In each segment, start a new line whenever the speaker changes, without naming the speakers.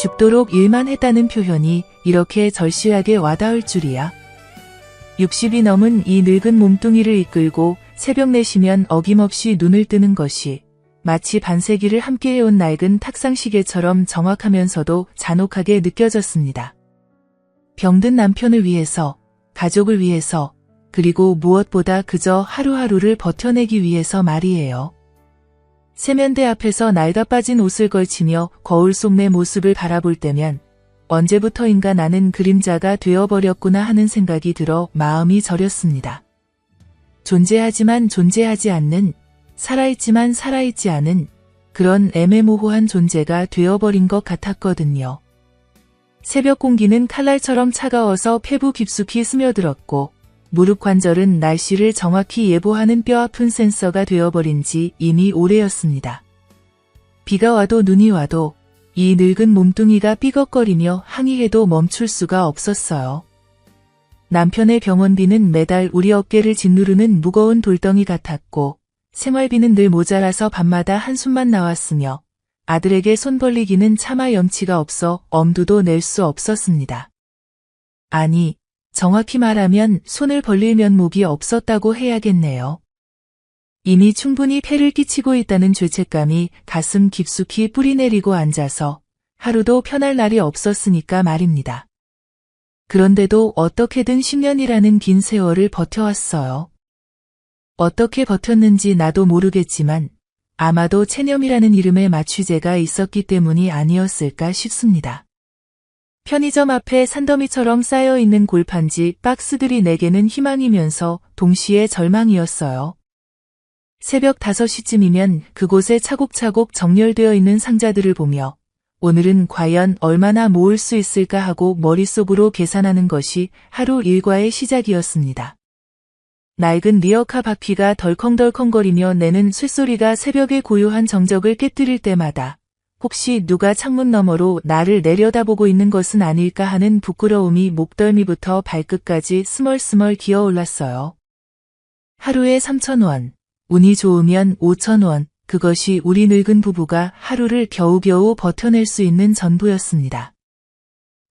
죽도록 일만 했다는 표현이 이렇게 절실하게 와닿을 줄이야. 60이 넘은 이 늙은 몸뚱이를 이끌고 새벽 4시면 어김없이 눈을 뜨는 것이 마치 반세기를 함께해온 낡은 탁상시계처럼 정확하면서도 잔혹하게 느껴졌습니다. 병든 남편을 위해서, 가족을 위해서, 그리고 무엇보다 그저 하루하루를 버텨내기 위해서 말이에요. 세면대 앞에서 낡아빠진 옷을 걸치며 거울 속 내 모습을 바라볼 때면 언제부터인가 나는 그림자가 되어버렸구나 하는 생각이 들어 마음이 저렸습니다. 존재하지만 존재하지 않는, 살아있지만 살아있지 않은 그런 애매모호한 존재가 되어버린 것 같았거든요. 새벽 공기는 칼날처럼 차가워서 폐부 깊숙이 스며들었고 무릎 관절은 날씨를 정확히 예보하는 뼈아픈 센서가 되어버린 지 이미 오래였습니다. 비가 와도 눈이 와도 이 늙은 몸뚱이가 삐걱거리며 항의해도 멈출 수가 없었어요. 남편의 병원비는 매달 우리 어깨를 짓누르는 무거운 돌덩이 같았고 생활비는 늘 모자라서 밤마다 한숨만 나왔으며 아들에게 손 벌리기는 차마 염치가 없어 엄두도 낼 수 없었습니다. 아니, 정확히 말하면 손을 벌릴 면목이 없었다고 해야겠네요. 이미 충분히 폐를 끼치고 있다는 죄책감이 가슴 깊숙이 뿌리내리고 앉아서 하루도 편할 날이 없었으니까 말입니다. 그런데도 어떻게든 10년이라는 긴 세월을 버텨왔어요. 어떻게 버텼는지 나도 모르겠지만 아마도 체념이라는 이름의 마취제가 있었기 때문이 아니었을까 싶습니다. 편의점 앞에 산더미처럼 쌓여있는 골판지 박스들이 내게는 희망이면서 동시에 절망이었어요. 새벽 5시쯤이면 그곳에 차곡차곡 정렬되어 있는 상자들을 보며 오늘은 과연 얼마나 모을 수 있을까 하고 머릿속으로 계산하는 것이 하루 일과의 시작이었습니다. 낡은 리어카 바퀴가 덜컹덜컹거리며 내는 쇳소리가 새벽의 고요한 정적을 깨뜨릴 때마다 혹시 누가 창문 너머로 나를 내려다보고 있는 것은 아닐까 하는 부끄러움이 목덜미부터 발끝까지 스멀스멀 기어올랐어요. 하루에 3,000원, 운이 좋으면 5,000원, 그것이 우리 늙은 부부가 하루를 겨우겨우 버텨낼 수 있는 전부였습니다.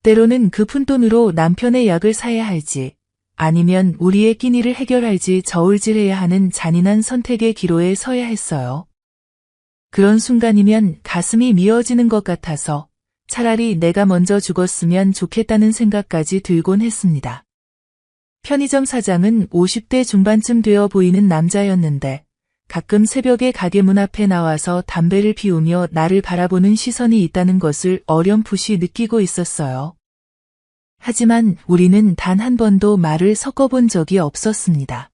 때로는 그 푼돈으로 남편의 약을 사야 할지 아니면 우리의 끼니를 해결할지 저울질해야 하는 잔인한 선택의 기로에 서야 했어요. 그런 순간이면 가슴이 미어지는 것 같아서 차라리 내가 먼저 죽었으면 좋겠다는 생각까지 들곤 했습니다. 편의점 사장은 50대 중반쯤 되어 보이는 남자였는데 가끔 새벽에 가게 문 앞에 나와서 담배를 피우며 나를 바라보는 시선이 있다는 것을 어렴풋이 느끼고 있었어요. 하지만 우리는 단 한 번도 말을 섞어본 적이 없었습니다.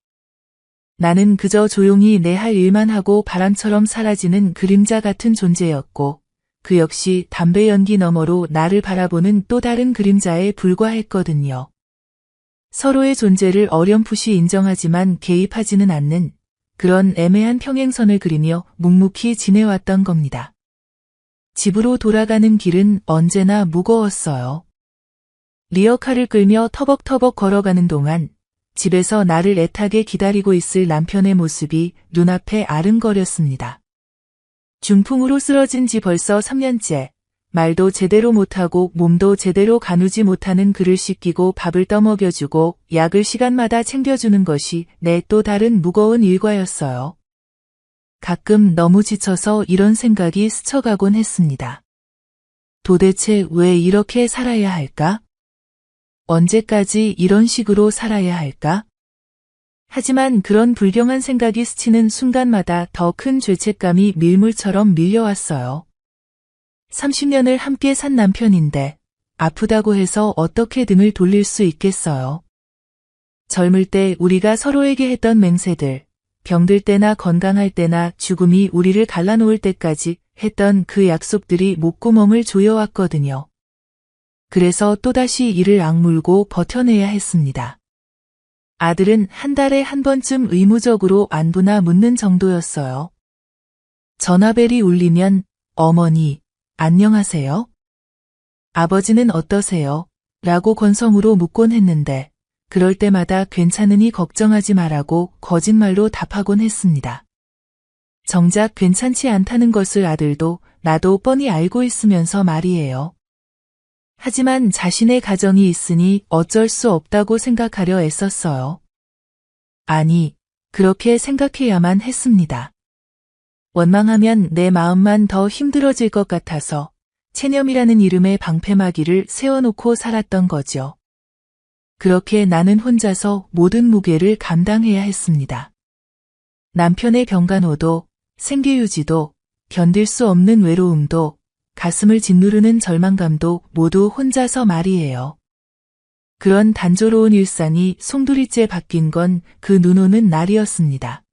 나는 그저 조용히 내 할 일만 하고 바람처럼 사라지는 그림자 같은 존재였고 그 역시 담배 연기 너머로 나를 바라보는 또 다른 그림자에 불과했거든요. 서로의 존재를 어렴풋이 인정하지만 개입하지는 않는 그런 애매한 평행선을 그리며 묵묵히 지내왔던 겁니다. 집으로 돌아가는 길은 언제나 무거웠어요. 리어카를 끌며 터벅터벅 걸어가는 동안 집에서 나를 애타게 기다리고 있을 남편의 모습이 눈앞에 아른거렸습니다. 중풍으로 쓰러진 지 벌써 3년째, 말도 제대로 못하고 몸도 제대로 가누지 못하는 그를 씻기고 밥을 떠먹여주고 약을 시간마다 챙겨주는 것이 내 또 다른 무거운 일과였어요. 가끔 너무 지쳐서 이런 생각이 스쳐가곤 했습니다. 도대체 왜 이렇게 살아야 할까? 언제까지 이런 식으로 살아야 할까? 하지만 그런 불경한 생각이 스치는 순간마다 더 큰 죄책감이 밀물처럼 밀려왔어요. 30년을 함께 산 남편인데 아프다고 해서 어떻게 등을 돌릴 수 있겠어요. 젊을 때 우리가 서로에게 했던 맹세들, 병들 때나 건강할 때나 죽음이 우리를 갈라놓을 때까지 했던 그 약속들이 목구멍을 조여왔거든요. 그래서 또다시 이를 악물고 버텨내야 했습니다. 아들은 한 달에 한 번쯤 의무적으로 안부나 묻는 정도였어요. 전화벨이 울리면 어머니, 안녕하세요? 아버지는 어떠세요? 라고 건성으로 묻곤 했는데 그럴 때마다 괜찮으니 걱정하지 말라고 거짓말로 답하곤 했습니다. 정작 괜찮지 않다는 것을 아들도 나도 뻔히 알고 있으면서 말이에요. 하지만 자신의 가정이 있으니 어쩔 수 없다고 생각하려 애썼어요. 아니, 그렇게 생각해야만 했습니다. 원망하면 내 마음만 더 힘들어질 것 같아서 체념이라는 이름의 방패막이를 세워놓고 살았던 거죠. 그렇게 나는 혼자서 모든 무게를 감당해야 했습니다. 남편의 병간호도, 생계유지도, 견딜 수 없는 외로움도, 가슴을 짓누르는 절망감도 모두 혼자서 말이에요. 그런 단조로운 일상이 송두리째 바뀐 건 그 눈 오는 날이었습니다.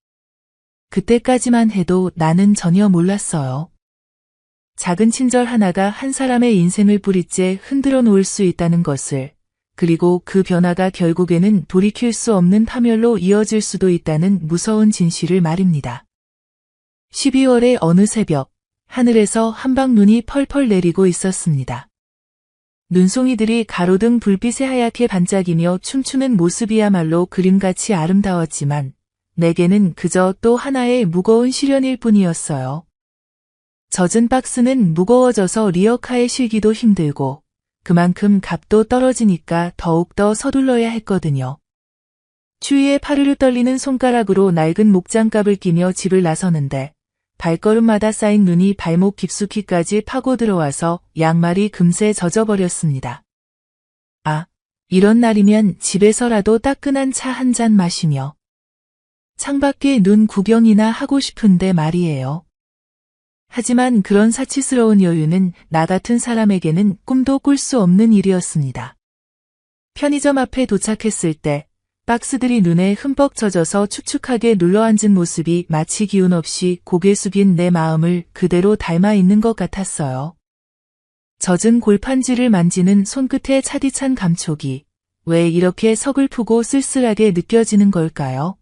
그때까지만 해도 나는 전혀 몰랐어요. 작은 친절 하나가 한 사람의 인생을 뿌리째 흔들어 놓을 수 있다는 것을, 그리고 그 변화가 결국에는 돌이킬 수 없는 파멸로 이어질 수도 있다는 무서운 진실을 말입니다. 12월의 어느 새벽, 하늘에서 한방눈이 펄펄 내리고 있었습니다. 눈송이들이 가로등 불빛에 하얗게 반짝이며 춤추는 모습이야말로 그림같이 아름다웠지만 내게는 그저 또 하나의 무거운 시련일 뿐이었어요. 젖은 박스는 무거워져서 리어카에 실기도 힘들고 그만큼 값도 떨어지니까 더욱더 서둘러야 했거든요. 추위에 파르르 떨리는 손가락으로 낡은 목장갑을 끼며 집을 나서는데 발걸음마다 쌓인 눈이 발목 깊숙이까지 파고 들어와서 양말이 금세 젖어버렸습니다. 아, 이런 날이면 집에서라도 따끈한 차 한 잔 마시며 창밖에 눈 구경이나 하고 싶은데 말이에요. 하지만 그런 사치스러운 여유는 나 같은 사람에게는 꿈도 꿀 수 없는 일이었습니다. 편의점 앞에 도착했을 때 박스들이 눈에 흠뻑 젖어서 축축하게 눌러앉은 모습이 마치 기운 없이 고개 숙인 내 마음을 그대로 닮아 있는 것 같았어요. 젖은 골판지를 만지는 손끝의 차디찬 감촉이 왜 이렇게 서글프고 쓸쓸하게 느껴지는 걸까요?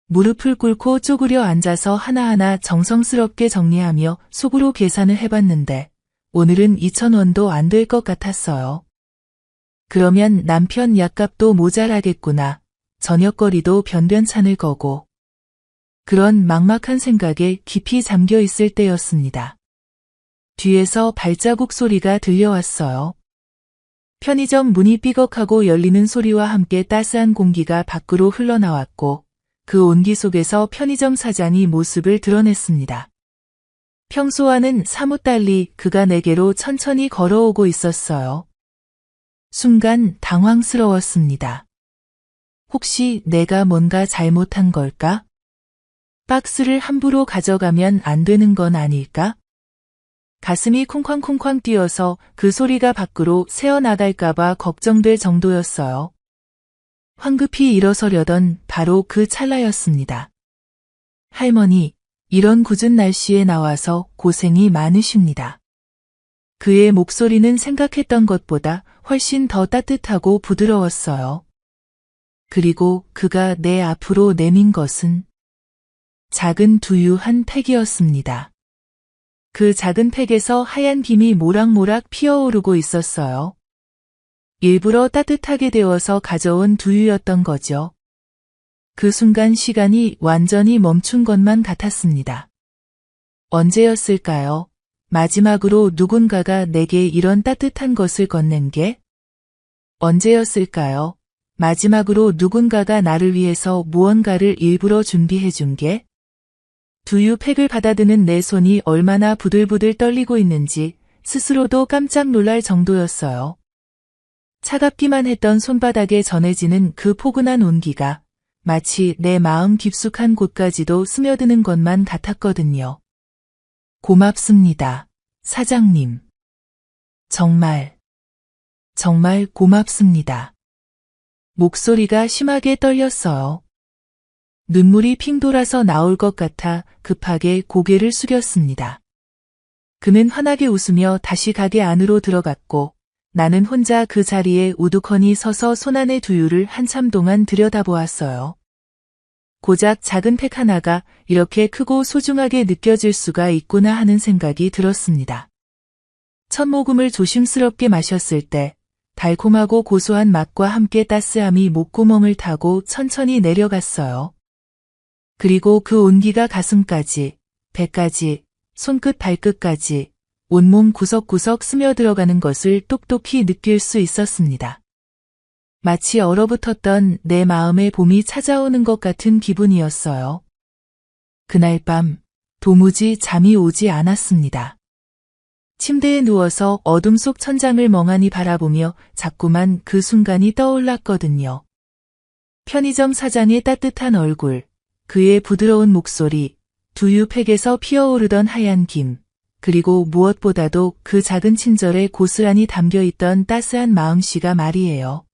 무릎을 꿇고 쪼그려 앉아서 하나하나 정성스럽게 정리하며 속으로 계산을 해봤는데 오늘은 2,000원도 안 될 것 같았어요. 그러면 남편 약값도 모자라겠구나. 저녁거리도 변변찮을 거고. 그런 막막한 생각에 깊이 잠겨 있을 때였습니다. 뒤에서 발자국 소리가 들려왔어요. 편의점 문이 삐걱하고 열리는 소리와 함께 따스한 공기가 밖으로 흘러나왔고 그 온기 속에서 편의점 사장이 모습을 드러냈습니다. 평소와는 사뭇 달리 그가 내게로 천천히 걸어오고 있었어요. 순간 당황스러웠습니다. 혹시 내가 뭔가 잘못한 걸까? 박스를 함부로 가져가면 안 되는 건 아닐까? 가슴이 쿵쾅쿵쾅 뛰어서 그 소리가 밖으로 새어나갈까봐 걱정될 정도였어요. 황급히 일어서려던 바로 그 찰나였습니다. 할머니, 이런 궂은 날씨에 나와서 고생이 많으십니다. 그의 목소리는 생각했던 것보다 훨씬 더 따뜻하고 부드러웠어요. 그리고 그가 내 앞으로 내민 것은 작은 두유 한 팩이었습니다. 그 작은 팩에서 하얀 김이 모락모락 피어오르고 있었어요. 일부러 따뜻하게 데워서 가져온 두유였던 거죠. 그 순간 시간이 완전히 멈춘 것만 같았습니다. 언제였을까요? 마지막으로 누군가가 내게 이런 따뜻한 것을 건넨 게? 언제였을까요? 마지막으로 누군가가 나를 위해서 무언가를 일부러 준비해 준 게? 두유 팩을 받아드는 내 손이 얼마나 부들부들 떨리고 있는지 스스로도 깜짝 놀랄 정도였어요. 차갑기만 했던 손바닥에 전해지는 그 포근한 온기가 마치 내 마음 깊숙한 곳까지도 스며드는 것만 같았거든요. 고맙습니다, 사장님. 정말 고맙습니다. 목소리가 심하게 떨렸어요. 눈물이 핑 돌아서 나올 것 같아 급하게 고개를 숙였습니다. 그는 환하게 웃으며 다시 가게 안으로 들어갔고 나는 혼자 그 자리에 우두커니 서서 손안의 두유를 한참 동안 들여다보았어요. 고작 작은 팩 하나가 이렇게 크고 소중하게 느껴질 수가 있구나 하는 생각이 들었습니다. 첫 모금을 조심스럽게 마셨을 때 달콤하고 고소한 맛과 함께 따스함이 목구멍을 타고 천천히 내려갔어요. 그리고 그 온기가 가슴까지, 배까지, 손끝 발끝까지 온몸 구석구석 스며들어가는 것을 똑똑히 느낄 수 있었습니다. 마치 얼어붙었던 내 마음의 봄이 찾아오는 것 같은 기분이었어요. 그날 밤 도무지 잠이 오지 않았습니다. 침대에 누워서 어둠 속 천장을 멍하니 바라보며 자꾸만 그 순간이 떠올랐거든요. 편의점 사장의 따뜻한 얼굴, 그의 부드러운 목소리, 두유팩에서 피어오르던 하얀 김, 그리고 무엇보다도 그 작은 친절에 고스란히 담겨있던 따스한 마음씨가 말이에요.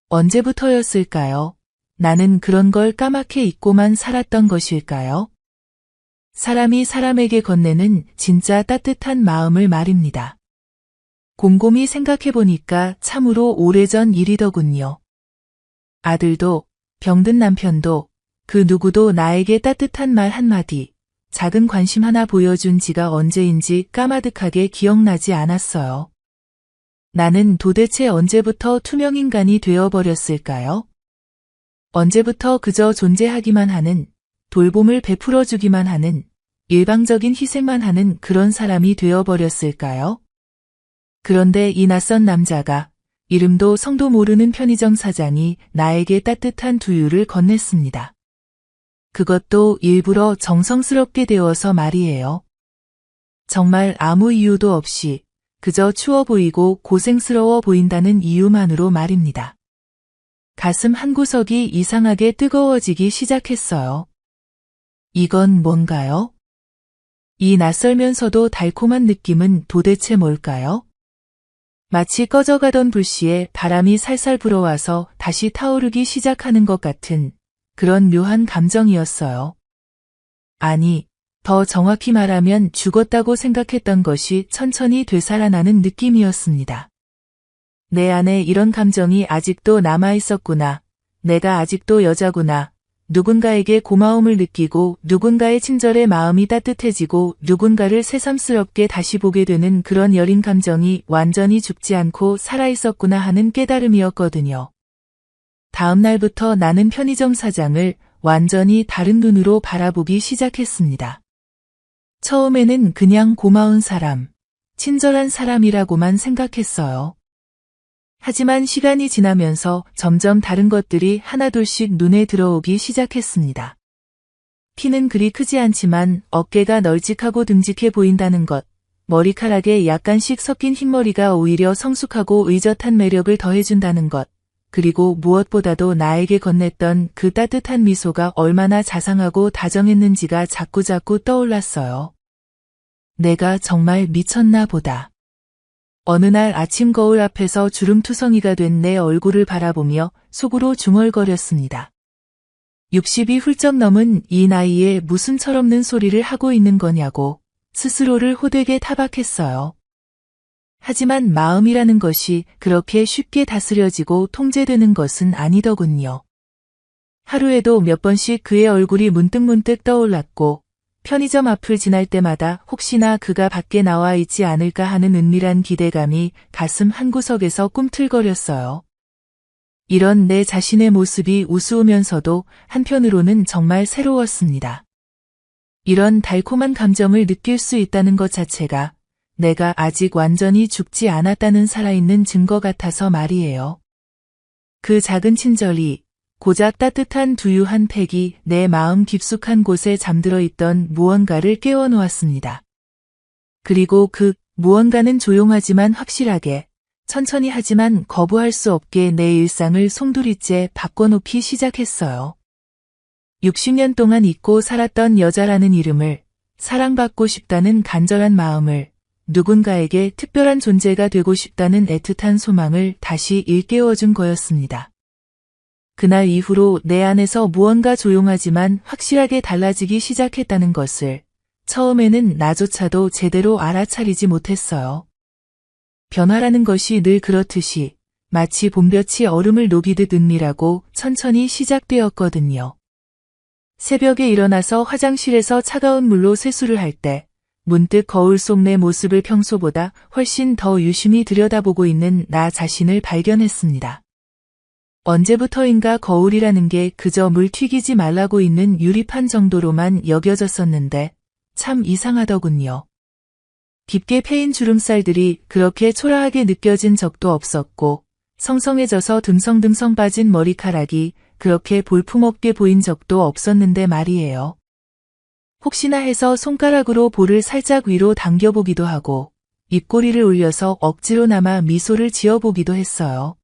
언제부터였을까요? 나는 그런 걸 까맣게 잊고만 살았던 것일까요? 사람이 사람에게 건네는 진짜 따뜻한 마음을 말입니다. 곰곰이 생각해보니까 참으로 오래전 일이더군요. 아들도, 병든 남편도, 그 누구도 나에게 따뜻한 말 한마디, 작은 관심 하나 보여준 지가 언제인지 까마득하게 기억나지 않았어요. 나는 도대체 언제부터 투명인간이 되어버렸을까요? 언제부터 그저 존재하기만 하는, 돌봄을 베풀어주기만 하는, 일방적인 희생만 하는 그런 사람이 되어버렸을까요? 그런데 이 낯선 남자가, 이름도 성도 모르는 편의점 사장이 나에게 따뜻한 두유를 건넸습니다. 그것도 일부러 정성스럽게 데워서 말이에요. 정말 아무 이유도 없이 그저 추워 보이고 고생스러워 보인다는 이유만으로 말입니다. 가슴 한구석이 이상하게 뜨거워지기 시작했어요. 이건 뭔가요? 이 낯설면서도 달콤한 느낌은 도대체 뭘까요? 마치 꺼져가던 불씨에 바람이 살살 불어와서 다시 타오르기 시작하는 것 같은 그런 묘한 감정이었어요. 아니, 더 정확히 말하면 죽었다고 생각했던 것이 천천히 되살아나는 느낌이었습니다. 내 안에 이런 감정이 아직도 남아있었구나. 내가 아직도 여자구나. 누군가에게 고마움을 느끼고 누군가의 친절에 마음이 따뜻해지고 누군가를 새삼스럽게 다시 보게 되는 그런 여린 감정이 완전히 죽지 않고 살아있었구나 하는 깨달음이었거든요. 다음 날부터 나는 편의점 사장을 완전히 다른 눈으로 바라보기 시작했습니다. 처음에는 그냥 고마운 사람, 친절한 사람이라고만 생각했어요. 하지만 시간이 지나면서 점점 다른 것들이 하나둘씩 눈에 들어오기 시작했습니다. 키는 그리 크지 않지만 어깨가 널찍하고 듬직해 보인다는 것, 머리카락에 약간씩 섞인 흰머리가 오히려 성숙하고 의젓한 매력을 더해준다는 것, 그리고 무엇보다도 나에게 건넸던 그 따뜻한 미소가 얼마나 자상하고 다정했는지가 자꾸자꾸 떠올랐어요. 내가 정말 미쳤나 보다. 어느 날 아침 거울 앞에서 주름투성이가 된 내 얼굴을 바라보며 속으로 중얼거렸습니다. 60이 훌쩍 넘은 이 나이에 무슨 철없는 소리를 하고 있는 거냐고 스스로를 호되게 타박했어요. 하지만 마음이라는 것이 그렇게 쉽게 다스려지고 통제되는 것은 아니더군요. 하루에도 몇 번씩 그의 얼굴이 문득문득 떠올랐고 편의점 앞을 지날 때마다 혹시나 그가 밖에 나와 있지 않을까 하는 은밀한 기대감이 가슴 한구석에서 꿈틀거렸어요. 이런 내 자신의 모습이 우스우면서도 한편으로는 정말 새로웠습니다. 이런 달콤한 감정을 느낄 수 있다는 것 자체가 내가 아직 완전히 죽지 않았다는 살아있는 증거 같아서 말이에요. 그 작은 친절이 고작 따뜻한 두유 한 팩이 내 마음 깊숙한 곳에 잠들어 있던 무언가를 깨워놓았습니다. 그리고 그 무언가는 조용하지만 확실하게, 천천히 하지만 거부할 수 없게 내 일상을 송두리째 바꿔놓기 시작했어요. 60년 동안 잊고 살았던 여자라는 이름을, 사랑받고 싶다는 간절한 마음을, 누군가에게 특별한 존재가 되고 싶다는 애틋한 소망을 다시 일깨워준 거였습니다. 그날 이후로 내 안에서 무언가 조용하지만 확실하게 달라지기 시작했다는 것을 처음에는 나조차도 제대로 알아차리지 못했어요. 변화라는 것이 늘 그렇듯이 마치 봄볕이 얼음을 녹이듯 은밀하고 천천히 시작되었거든요. 새벽에 일어나서 화장실에서 차가운 물로 세수를 할 때 문득 거울 속 내 모습을 평소보다 훨씬 더 유심히 들여다보고 있는 나 자신을 발견했습니다. 언제부터인가 거울이라는 게 그저 물 튀기지 말라고 있는 유리판 정도로만 여겨졌었는데 참 이상하더군요. 깊게 패인 주름살들이 그렇게 초라하게 느껴진 적도 없었고 성성해져서 듬성듬성 빠진 머리카락이 그렇게 볼품없게 보인 적도 없었는데 말이에요. 혹시나 해서 손가락으로 볼을 살짝 위로 당겨보기도 하고 입꼬리를 올려서 억지로나마 미소를 지어보기도 했어요.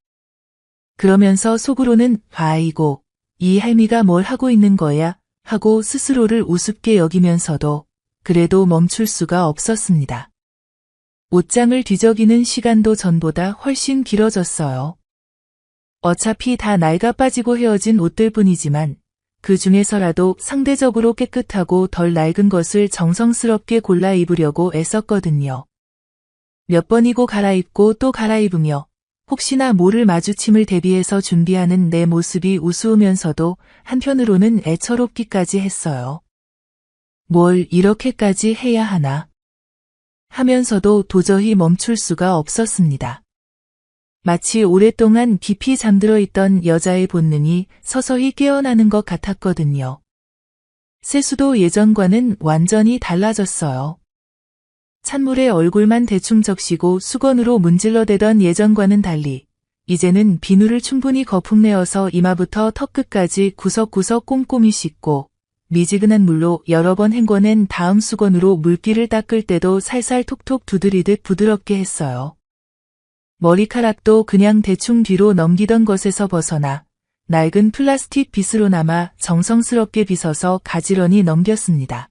그러면서 속으로는 아이고, 이 할미가 뭘 하고 있는 거야 하고 스스로를 우습게 여기면서도 그래도 멈출 수가 없었습니다. 옷장을 뒤적이는 시간도 전보다 훨씬 길어졌어요. 어차피 다 낡아 빠지고 헤어진 옷들 뿐이지만 그 중에서라도 상대적으로 깨끗하고 덜 낡은 것을 정성스럽게 골라 입으려고 애썼거든요. 몇 번이고 갈아입고 또 갈아입으며 혹시나 모를 마주침을 대비해서 준비하는 내 모습이 우스우면서도 한편으로는 애처롭기까지 했어요. 뭘 이렇게까지 해야 하나 하면서도 도저히 멈출 수가 없었습니다. 마치 오랫동안 깊이 잠들어 있던 여자의 본능이 서서히 깨어나는 것 같았거든요. 세수도 예전과는 완전히 달라졌어요. 찬물에 얼굴만 대충 적시고 수건으로 문질러대던 예전과는 달리 이제는 비누를 충분히 거품내어서 이마부터 턱끝까지 구석구석 꼼꼼히 씻고 미지근한 물로 여러 번 헹궈낸 다음 수건으로 물기를 닦을 때도 살살 톡톡 두드리듯 부드럽게 했어요. 머리카락도 그냥 대충 뒤로 넘기던 것에서 벗어나 낡은 플라스틱 빗으로나마 정성스럽게 빗어서 가지런히 넘겼습니다.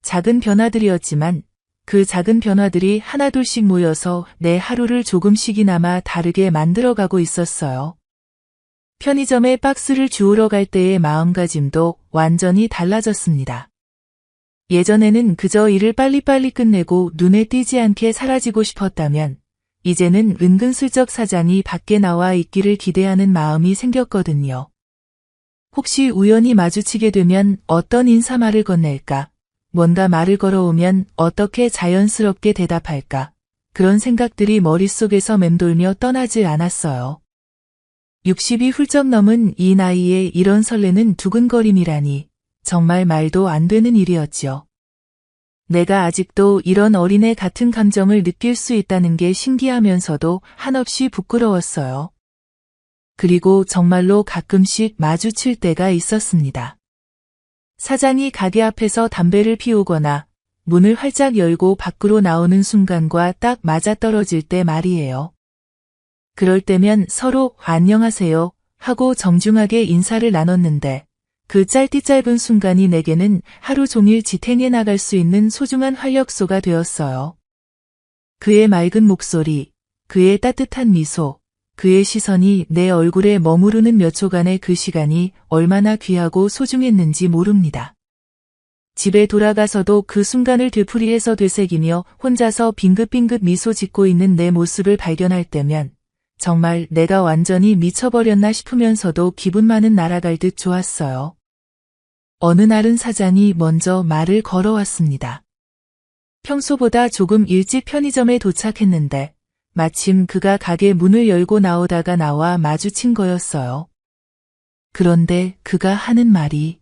작은 변화들이었지만 그 작은 변화들이 하나둘씩 모여서 내 하루를 조금씩이나마 다르게 만들어가고 있었어요. 편의점에 박스를 주우러 갈 때의 마음가짐도 완전히 달라졌습니다. 예전에는 그저 일을 빨리빨리 끝내고 눈에 띄지 않게 사라지고 싶었다면 이제는 은근슬쩍 사장이 밖에 나와 있기를 기대하는 마음이 생겼거든요. 혹시 우연히 마주치게 되면 어떤 인사말을 건넬까? 뭔가 말을 걸어오면 어떻게 자연스럽게 대답할까? 그런 생각들이 머릿속에서 맴돌며 떠나질 않았어요. 60이 훌쩍 넘은 이 나이에 이런 설레는 두근거림이라니 정말 말도 안 되는 일이었죠. 내가 아직도 이런 어린애 같은 감정을 느낄 수 있다는 게 신기하면서도 한없이 부끄러웠어요. 그리고 정말로 가끔씩 마주칠 때가 있었습니다. 사장이 가게 앞에서 담배를 피우거나 문을 활짝 열고 밖으로 나오는 순간과 딱 맞아떨어질 때 말이에요. 그럴 때면 서로 안녕하세요 하고 정중하게 인사를 나눴는데 그 짧디 짧은 순간이 내게는 하루 종일 지탱해 나갈 수 있는 소중한 활력소가 되었어요. 그의 맑은 목소리, 그의 따뜻한 미소, 그의 시선이 내 얼굴에 머무르는 몇 초간의 그 시간이 얼마나 귀하고 소중했는지 모릅니다. 집에 돌아가서도 그 순간을 되풀이해서 되새기며 혼자서 빙긋빙긋 미소 짓고 있는 내 모습을 발견할 때면 정말 내가 완전히 미쳐버렸나 싶으면서도 기분만은 날아갈 듯 좋았어요. 어느 날은 사장이 먼저 말을 걸어왔습니다. 평소보다 조금 일찍 편의점에 도착했는데 마침 그가 가게 문을 열고 나오다가 나와 마주친 거였어요. 그런데 그가 하는 말이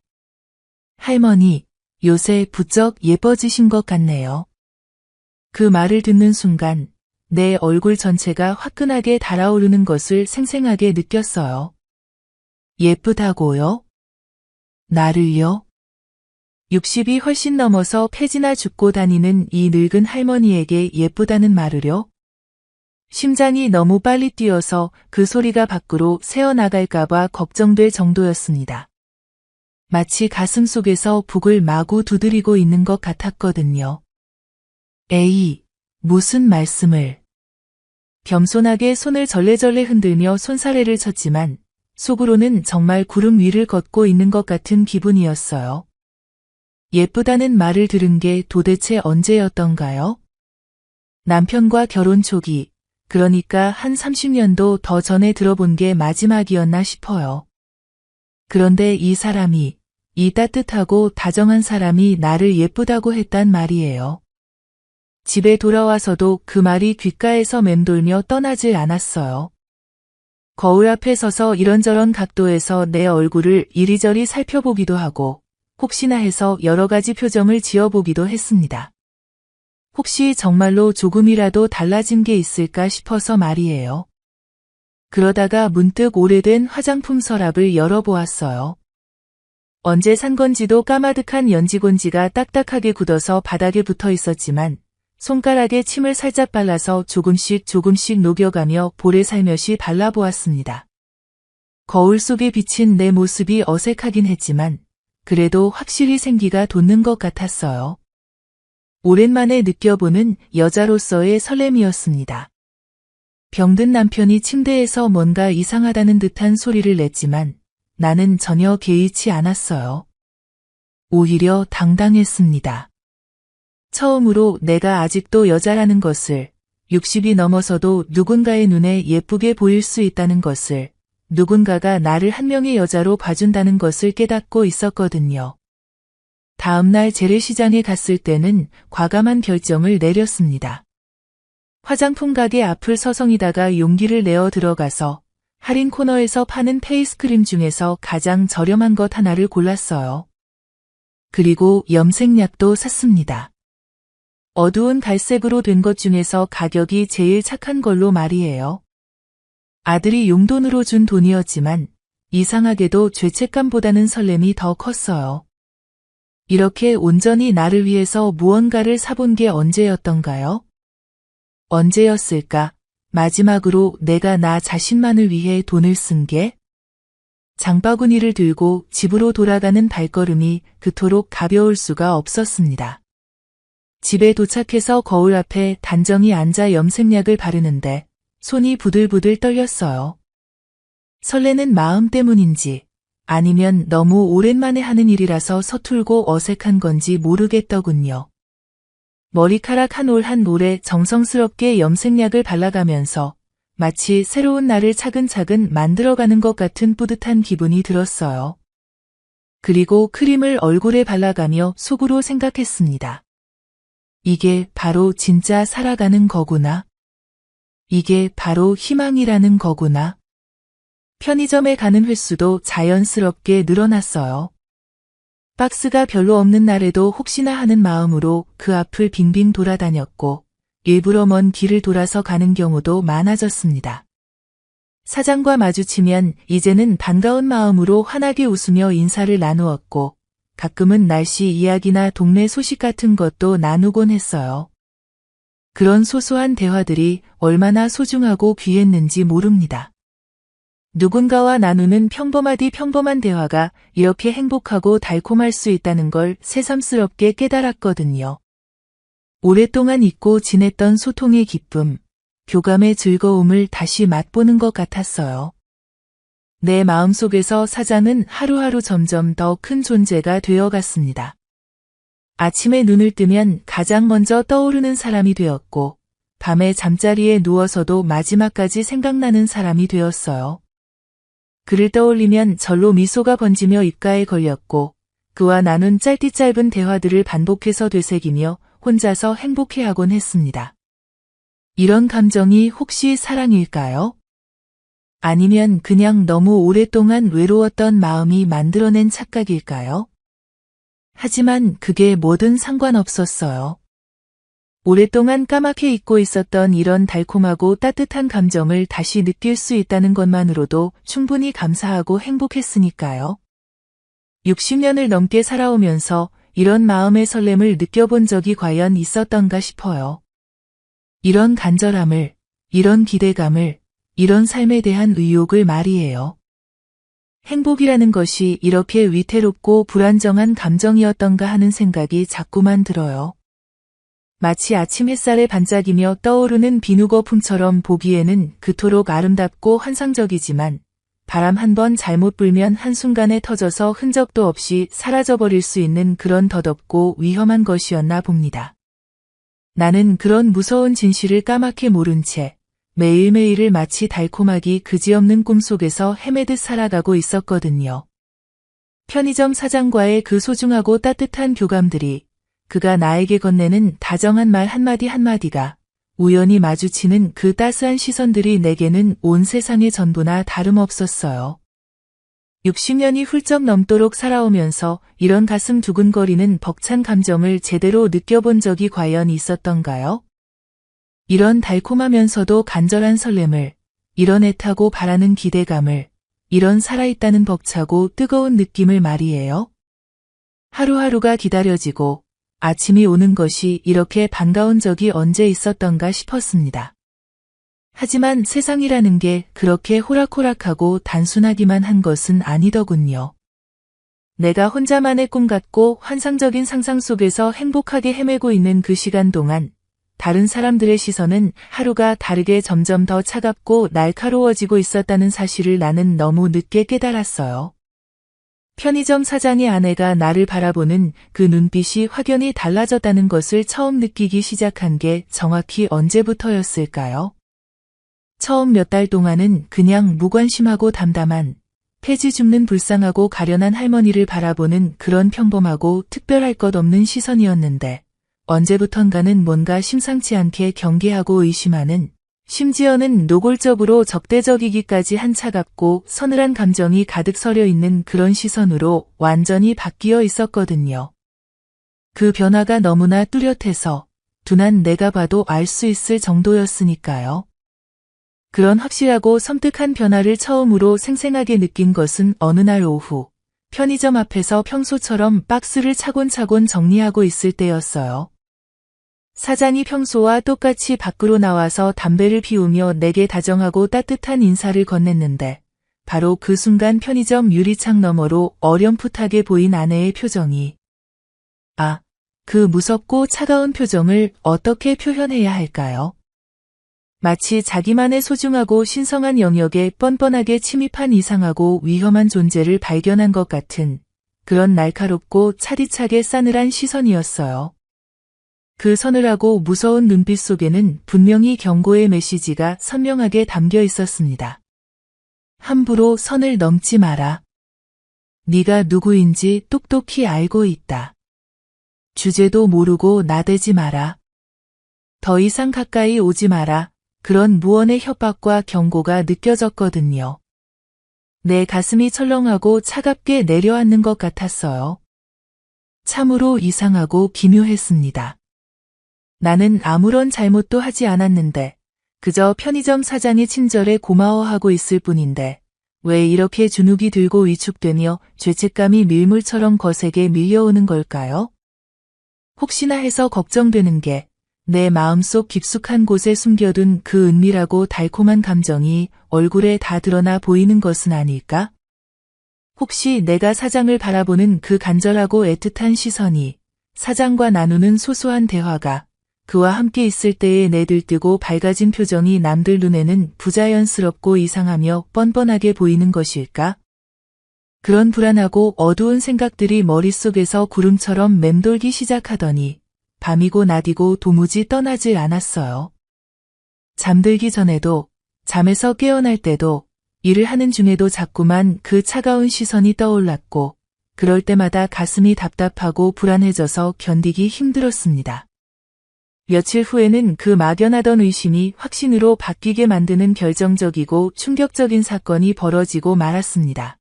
할머니, 요새 부쩍 예뻐지신 것 같네요. 그 말을 듣는 순간 내 얼굴 전체가 화끈하게 달아오르는 것을 생생하게 느꼈어요. 예쁘다고요? 나를요? 60이 훨씬 넘어서 폐지나 죽고 다니는 이 늙은 할머니에게 예쁘다는 말을요? 심장이 너무 빨리 뛰어서 그 소리가 밖으로 새어나갈까봐 걱정될 정도였습니다. 마치 가슴 속에서 북을 마구 두드리고 있는 것 같았거든요. 에이, 무슨 말씀을. 겸손하게 손을 절레절레 흔들며 손사래를 쳤지만 속으로는 정말 구름 위를 걷고 있는 것 같은 기분이었어요. 예쁘다는 말을 들은 게 도대체 언제였던가요? 남편과 결혼 초기, 그러니까 한 30년도 더 전에 들어본 게 마지막이었나 싶어요. 그런데 이 사람이, 이 따뜻하고 다정한 사람이 나를 예쁘다고 했단 말이에요. 집에 돌아와서도 그 말이 귓가에서 맴돌며 떠나질 않았어요. 거울 앞에 서서 이런저런 각도에서 내 얼굴을 이리저리 살펴보기도 하고 혹시나 해서 여러 가지 표정을 지어보기도 했습니다. 혹시 정말로 조금이라도 달라진 게 있을까 싶어서 말이에요. 그러다가 문득 오래된 화장품 서랍을 열어보았어요. 언제 산 건지도 까마득한 연지곤지가 딱딱하게 굳어서 바닥에 붙어 있었지만 손가락에 침을 살짝 발라서 조금씩 녹여가며 볼에 살며시 발라보았습니다. 거울 속에 비친 내 모습이 어색하긴 했지만 그래도 확실히 생기가 돋는 것 같았어요. 오랜만에 느껴보는 여자로서의 설렘이었습니다. 병든 남편이 침대에서 뭔가 이상하다는 듯한 소리를 냈지만 나는 전혀 개의치 않았어요. 오히려 당당했습니다. 처음으로 내가 아직도 여자라는 것을, 60이 넘어서도 누군가의 눈에 예쁘게 보일 수 있다는 것을, 누군가가 나를 한 명의 여자로 봐준다는 것을 깨닫고 있었거든요. 다음날 재래시장에 갔을 때는 과감한 결정을 내렸습니다. 화장품 가게 앞을 서성이다가 용기를 내어 들어가서 할인 코너에서 파는 페이스크림 중에서 가장 저렴한 것 하나를 골랐어요. 그리고 염색약도 샀습니다. 어두운 갈색으로 된 것 중에서 가격이 제일 착한 걸로 말이에요. 아들이 용돈으로 준 돈이었지만 이상하게도 죄책감보다는 설렘이 더 컸어요. 이렇게 온전히 나를 위해서 무언가를 사본 게 언제였던가요? 언제였을까? 마지막으로 내가 나 자신만을 위해 돈을 쓴 게? 장바구니를 들고 집으로 돌아가는 발걸음이 그토록 가벼울 수가 없었습니다. 집에 도착해서 거울 앞에 단정히 앉아 염색약을 바르는데 손이 부들부들 떨렸어요. 설레는 마음 때문인지 아니면 너무 오랜만에 하는 일이라서 서툴고 어색한 건지 모르겠더군요. 머리카락 한 올 한 올에 정성스럽게 염색약을 발라가면서 마치 새로운 나를 차근차근 만들어가는 것 같은 뿌듯한 기분이 들었어요. 그리고 크림을 얼굴에 발라가며 속으로 생각했습니다. 이게 바로 진짜 살아가는 거구나. 이게 바로 희망이라는 거구나. 편의점에 가는 횟수도 자연스럽게 늘어났어요. 박스가 별로 없는 날에도 혹시나 하는 마음으로 그 앞을 빙빙 돌아다녔고 일부러 먼 길을 돌아서 가는 경우도 많아졌습니다. 사장과 마주치면 이제는 반가운 마음으로 환하게 웃으며 인사를 나누었고 가끔은 날씨 이야기나 동네 소식 같은 것도 나누곤 했어요. 그런 소소한 대화들이 얼마나 소중하고 귀했는지 모릅니다. 누군가와 나누는 평범한 대화가 이렇게 행복하고 달콤할 수 있다는 걸 새삼스럽게 깨달았거든요. 오랫동안 잊고 지냈던 소통의 기쁨, 교감의 즐거움을 다시 맛보는 것 같았어요. 내 마음속에서 사장은 하루하루 점점 더 큰 존재가 되어갔습니다. 아침에 눈을 뜨면 가장 먼저 떠오르는 사람이 되었고, 밤에 잠자리에 누워서도 마지막까지 생각나는 사람이 되었어요. 그를 떠올리면 절로 미소가 번지며 입가에 걸렸고, 그와 나눈 짧디 짧은 대화들을 반복해서 되새기며 혼자서 행복해하곤 했습니다. 이런 감정이 혹시 사랑일까요? 아니면 그냥 너무 오랫동안 외로웠던 마음이 만들어낸 착각일까요? 하지만 그게 뭐든 상관없었어요. 오랫동안 까맣게 잊고 있었던 이런 달콤하고 따뜻한 감정을 다시 느낄 수 있다는 것만으로도 충분히 감사하고 행복했으니까요. 60년을 넘게 살아오면서 이런 마음의 설렘을 느껴본 적이 과연 있었던가 싶어요. 이런 간절함을, 이런 기대감을, 이런 삶에 대한 의욕을 말이에요. 행복이라는 것이 이렇게 위태롭고 불안정한 감정이었던가 하는 생각이 자꾸만 들어요. 마치 아침 햇살에 반짝이며 떠오르는 비누거품처럼 보기에는 그토록 아름답고 환상적이지만 바람 한 번 잘못 불면 한순간에 터져서 흔적도 없이 사라져버릴 수 있는 그런 더덥고 위험한 것이었나 봅니다. 나는 그런 무서운 진실을 까맣게 모른 채 매일매일을 마치 달콤하기 그지없는 꿈속에서 헤매듯 살아가고 있었거든요. 편의점 사장과의 그 소중하고 따뜻한 교감들이, 그가 나에게 건네는 다정한 말 한마디 한마디가, 우연히 마주치는 그 따스한 시선들이 내게는 온 세상의 전부나 다름없었어요. 60년이 훌쩍 넘도록 살아오면서 이런 가슴 두근거리는 벅찬 감정을 제대로 느껴본 적이 과연 있었던가요? 이런 달콤하면서도 간절한 설렘을, 이런 애타고 바라는 기대감을, 이런 살아있다는 벅차고 뜨거운 느낌을 말이에요. 하루하루가 기다려지고 아침이 오는 것이 이렇게 반가운 적이 언제 있었던가 싶었습니다. 하지만 세상이라는 게 그렇게 호락호락하고 단순하기만 한 것은 아니더군요. 내가 혼자만의 꿈 같고 환상적인 상상 속에서 행복하게 헤매고 있는 그 시간 동안 다른 사람들의 시선은 하루가 다르게 점점 더 차갑고 날카로워지고 있었다는 사실을 나는 너무 늦게 깨달았어요. 편의점 사장의 아내가 나를 바라보는 그 눈빛이 확연히 달라졌다는 것을 처음 느끼기 시작한 게 정확히 언제부터였을까요? 처음 몇 달 동안은 그냥 무관심하고 담담한, 폐지 줍는 불쌍하고 가련한 할머니를 바라보는 그런 평범하고 특별할 것 없는 시선이었는데 언제부턴가는 뭔가 심상치 않게 경계하고 의심하는, 심지어는 노골적으로 적대적이기까지 한 차갑고 서늘한 감정이 가득 서려 있는 그런 시선으로 완전히 바뀌어 있었거든요. 그 변화가 너무나 뚜렷해서 둔한 내가 봐도 알 수 있을 정도였으니까요. 그런 확실하고 섬뜩한 변화를 처음으로 생생하게 느낀 것은 어느 날 오후, 편의점 앞에서 평소처럼 박스를 차곤차곤 정리하고 있을 때였어요. 사장이 평소와 똑같이 밖으로 나와서 담배를 피우며 내게 다정하고 따뜻한 인사를 건넸는데 바로 그 순간 편의점 유리창 너머로 어렴풋하게 보인 아내의 표정이, 그 무섭고 차가운 표정을 어떻게 표현해야 할까요? 마치 자기만의 소중하고 신성한 영역에 뻔뻔하게 침입한 이상하고 위험한 존재를 발견한 것 같은 그런 날카롭고 차디차게 싸늘한 시선이었어요. 그 서늘하고 무서운 눈빛 속에는 분명히 경고의 메시지가 선명하게 담겨 있었습니다. 함부로 선을 넘지 마라. 네가 누구인지 똑똑히 알고 있다. 주제도 모르고 나대지 마라. 더 이상 가까이 오지 마라. 그런 무언의 협박과 경고가 느껴졌거든요. 내 가슴이 철렁하고 차갑게 내려앉는 것 같았어요. 참으로 이상하고 기묘했습니다. 나는 아무런 잘못도 하지 않았는데 그저 편의점 사장이 친절에 고마워하고 있을 뿐인데 왜 이렇게 주눅이 들고 위축되며 죄책감이 밀물처럼 거세게 밀려오는 걸까요? 혹시나 해서 걱정되는 게 내 마음속 깊숙한 곳에 숨겨둔 그 은밀하고 달콤한 감정이 얼굴에 다 드러나 보이는 것은 아닐까? 혹시 내가 사장을 바라보는 그 간절하고 애틋한 시선이, 사장과 나누는 소소한 대화가, 그와 함께 있을 때의 내 들뜨고 밝아진 표정이 남들 눈에는 부자연스럽고 이상하며 뻔뻔하게 보이는 것일까? 그런 불안하고 어두운 생각들이 머릿속에서 구름처럼 맴돌기 시작하더니 밤이고 낮이고 도무지 떠나질 않았어요. 잠들기 전에도, 잠에서 깨어날 때도, 일을 하는 중에도 자꾸만 그 차가운 시선이 떠올랐고 그럴 때마다 가슴이 답답하고 불안해져서 견디기 힘들었습니다. 며칠 후에는 그 막연하던 의심이 확신으로 바뀌게 만드는 결정적이고 충격적인 사건이 벌어지고 말았습니다.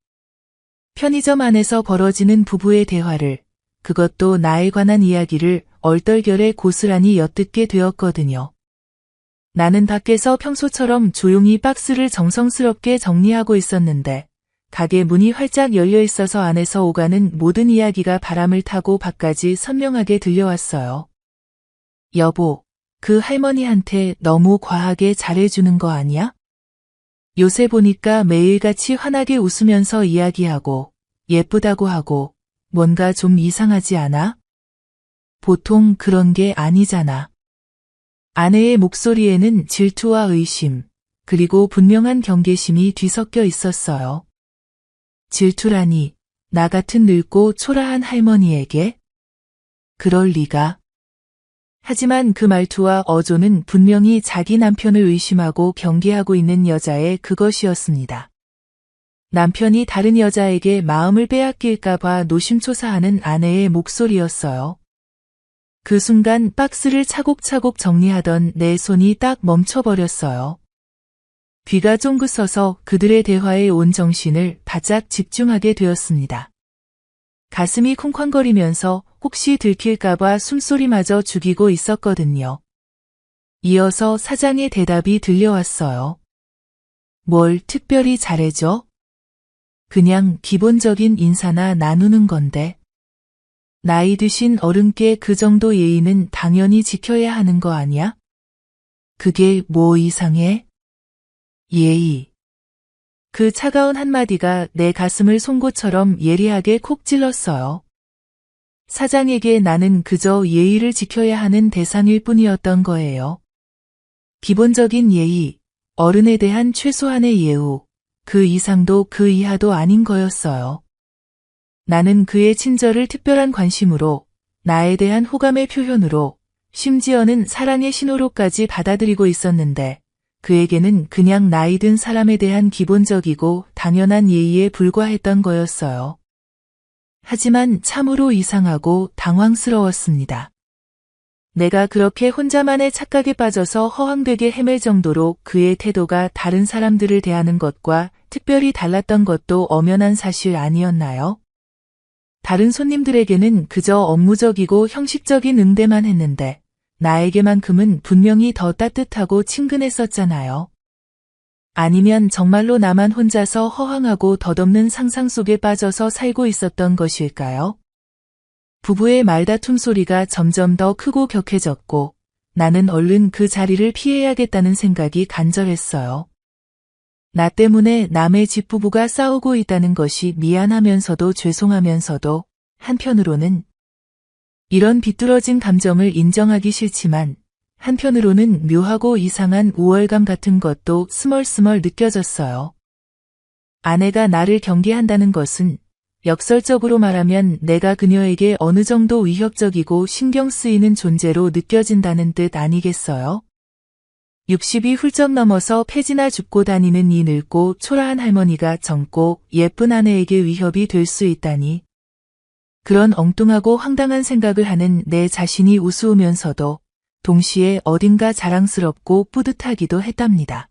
편의점 안에서 벌어지는 부부의 대화를, 그것도 나에 관한 이야기를 얼떨결에 고스란히 엿듣게 되었거든요. 나는 밖에서 평소처럼 조용히 박스를 정성스럽게 정리하고 있었는데 가게 문이 활짝 열려 있어서 안에서 오가는 모든 이야기가 바람을 타고 밖까지 선명하게 들려왔어요. 여보, 그 할머니한테 너무 과하게 잘해주는 거 아니야? 요새 보니까 매일같이 환하게 웃으면서 이야기하고 예쁘다고 하고 뭔가 좀 이상하지 않아? 보통 그런 게 아니잖아. 아내의 목소리에는 질투와 의심, 그리고 분명한 경계심이 뒤섞여 있었어요. 질투라니, 나 같은 늙고 초라한 할머니에게? 그럴 리가. 하지만 그 말투와 어조는 분명히 자기 남편을 의심하고 경계하고 있는 여자의 그것이었습니다. 남편이 다른 여자에게 마음을 빼앗길까봐 노심초사하는 아내의 목소리였어요. 그 순간 박스를 차곡차곡 정리하던 내 손이 딱 멈춰버렸어요. 귀가 쫑긋서서 그들의 대화에 온 정신을 바짝 집중하게 되었습니다. 가슴이 쿵쾅거리면서 혹시 들킬까봐 숨소리마저 죽이고 있었거든요. 이어서 사장의 대답이 들려왔어요. 뭘 특별히 잘해줘? 그냥 기본적인 인사나 나누는 건데. 나이 드신 어른께 그 정도 예의는 당연히 지켜야 하는 거 아니야? 그게 뭐 이상해? 예의. 그 차가운 한마디가 내 가슴을 송곳처럼 예리하게 콕 찔렀어요. 사장에게 나는 그저 예의를 지켜야 하는 대상일 뿐이었던 거예요. 기본적인 예의, 어른에 대한 최소한의 예우, 그 이상도 그 이하도 아닌 거였어요. 나는 그의 친절을 특별한 관심으로, 나에 대한 호감의 표현으로, 심지어는 사랑의 신호로까지 받아들이고 있었는데, 그에게는 그냥 나이 든 사람에 대한 기본적이고 당연한 예의에 불과했던 거였어요. 하지만 참으로 이상하고 당황스러웠습니다. 내가 그렇게 혼자만의 착각에 빠져서 허황되게 헤맬 정도로 그의 태도가 다른 사람들을 대하는 것과 특별히 달랐던 것도 엄연한 사실 아니었나요? 다른 손님들에게는 그저 업무적이고 형식적인 응대만 했는데 나에게만큼은 분명히 더 따뜻하고 친근했었잖아요. 아니면 정말로 나만 혼자서 허황하고 덧없는 상상 속에 빠져서 살고 있었던 것일까요? 부부의 말다툼 소리가 점점 더 크고 격해졌고 나는 얼른 그 자리를 피해야겠다는 생각이 간절했어요. 나 때문에 남의 집부부가 싸우고 있다는 것이 미안하면서도 죄송하면서도 한편으로는 이런 비뚤어진 감정을 인정하기 싫지만 한편으로는 묘하고 이상한 우월감 같은 것도 스멀스멀 느껴졌어요. 아내가 나를 경계한다는 것은 역설적으로 말하면 내가 그녀에게 어느 정도 위협적이고 신경 쓰이는 존재로 느껴진다는 뜻 아니겠어요? 60이 훌쩍 넘어서 폐지나 줍고 다니는 이 늙고 초라한 할머니가 젊고 예쁜 아내에게 위협이 될 수 있다니. 그런 엉뚱하고 황당한 생각을 하는 내 자신이 우스우면서도 동시에 어딘가 자랑스럽고 뿌듯하기도 했답니다.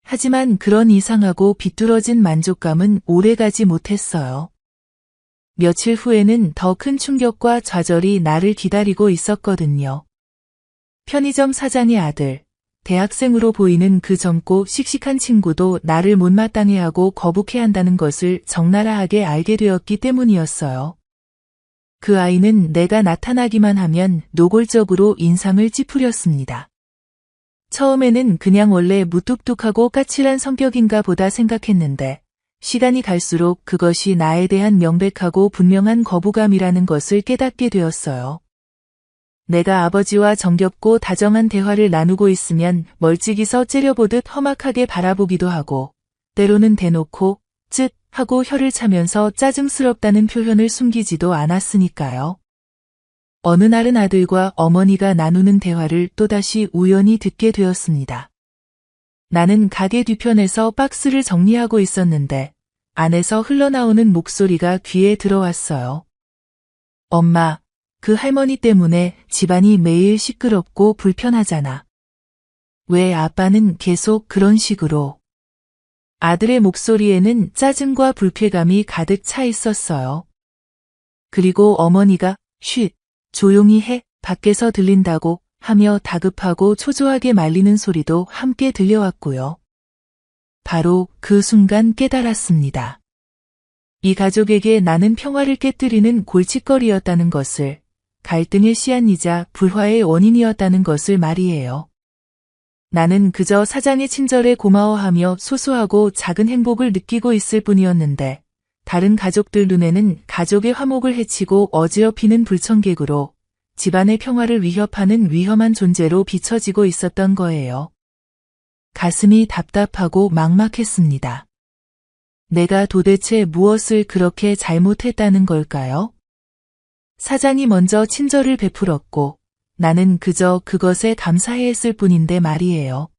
하지만 그런 이상하고 비뚤어진 만족감은 오래가지 못했어요. 며칠 후에는 더 큰 충격과 좌절이 나를 기다리고 있었거든요. 편의점 사장의 아들, 대학생으로 보이는 그 젊고 씩씩한 친구도 나를 못마땅해하고 거북해한다는 것을 적나라하게 알게 되었기 때문이었어요. 그 아이는 내가 나타나기만 하면 노골적으로 인상을 찌푸렸습니다. 처음에는 그냥 원래 무뚝뚝하고 까칠한 성격인가 보다 생각했는데 시간이 갈수록 그것이 나에 대한 명백하고 분명한 거부감이라는 것을 깨닫게 되었어요. 내가 아버지와 정겹고 다정한 대화를 나누고 있으면 멀찍이서 째려보듯 험악하게 바라보기도 하고 때로는 대놓고 쯧 하고 혀를 차면서 짜증스럽다는 표현을 숨기지도 않았으니까요. 어느 날은 아들과 어머니가 나누는 대화를 또다시 우연히 듣게 되었습니다. 나는 가게 뒤편에서 박스를 정리하고 있었는데 안에서 흘러나오는 목소리가 귀에 들어왔어요. 엄마, 그 할머니 때문에 집안이 매일 시끄럽고 불편하잖아. 왜 아빠는 계속 그런 식으로? 아들의 목소리에는 짜증과 불쾌감이 가득 차 있었어요. 그리고 어머니가 쉿, 조용히 해, 밖에서 들린다고 하며 다급하고 초조하게 말리는 소리도 함께 들려왔고요. 바로 그 순간 깨달았습니다. 이 가족에게 나는 평화를 깨뜨리는 골칫거리였다는 것을, 갈등의 씨앗이자 불화의 원인이었다는 것을 말이에요. 나는 그저 사장의 친절에 고마워하며 소소하고 작은 행복을 느끼고 있을 뿐이었는데 다른 가족들 눈에는 가족의 화목을 해치고 어지럽히는 불청객으로 집안의 평화를 위협하는 위험한 존재로 비춰지고 있었던 거예요. 가슴이 답답하고 막막했습니다. 내가 도대체 무엇을 그렇게 잘못했다는 걸까요? 사장이 먼저 친절을 베풀었고 나는 그저 그것에 감사해 했을 뿐인데 말이에요.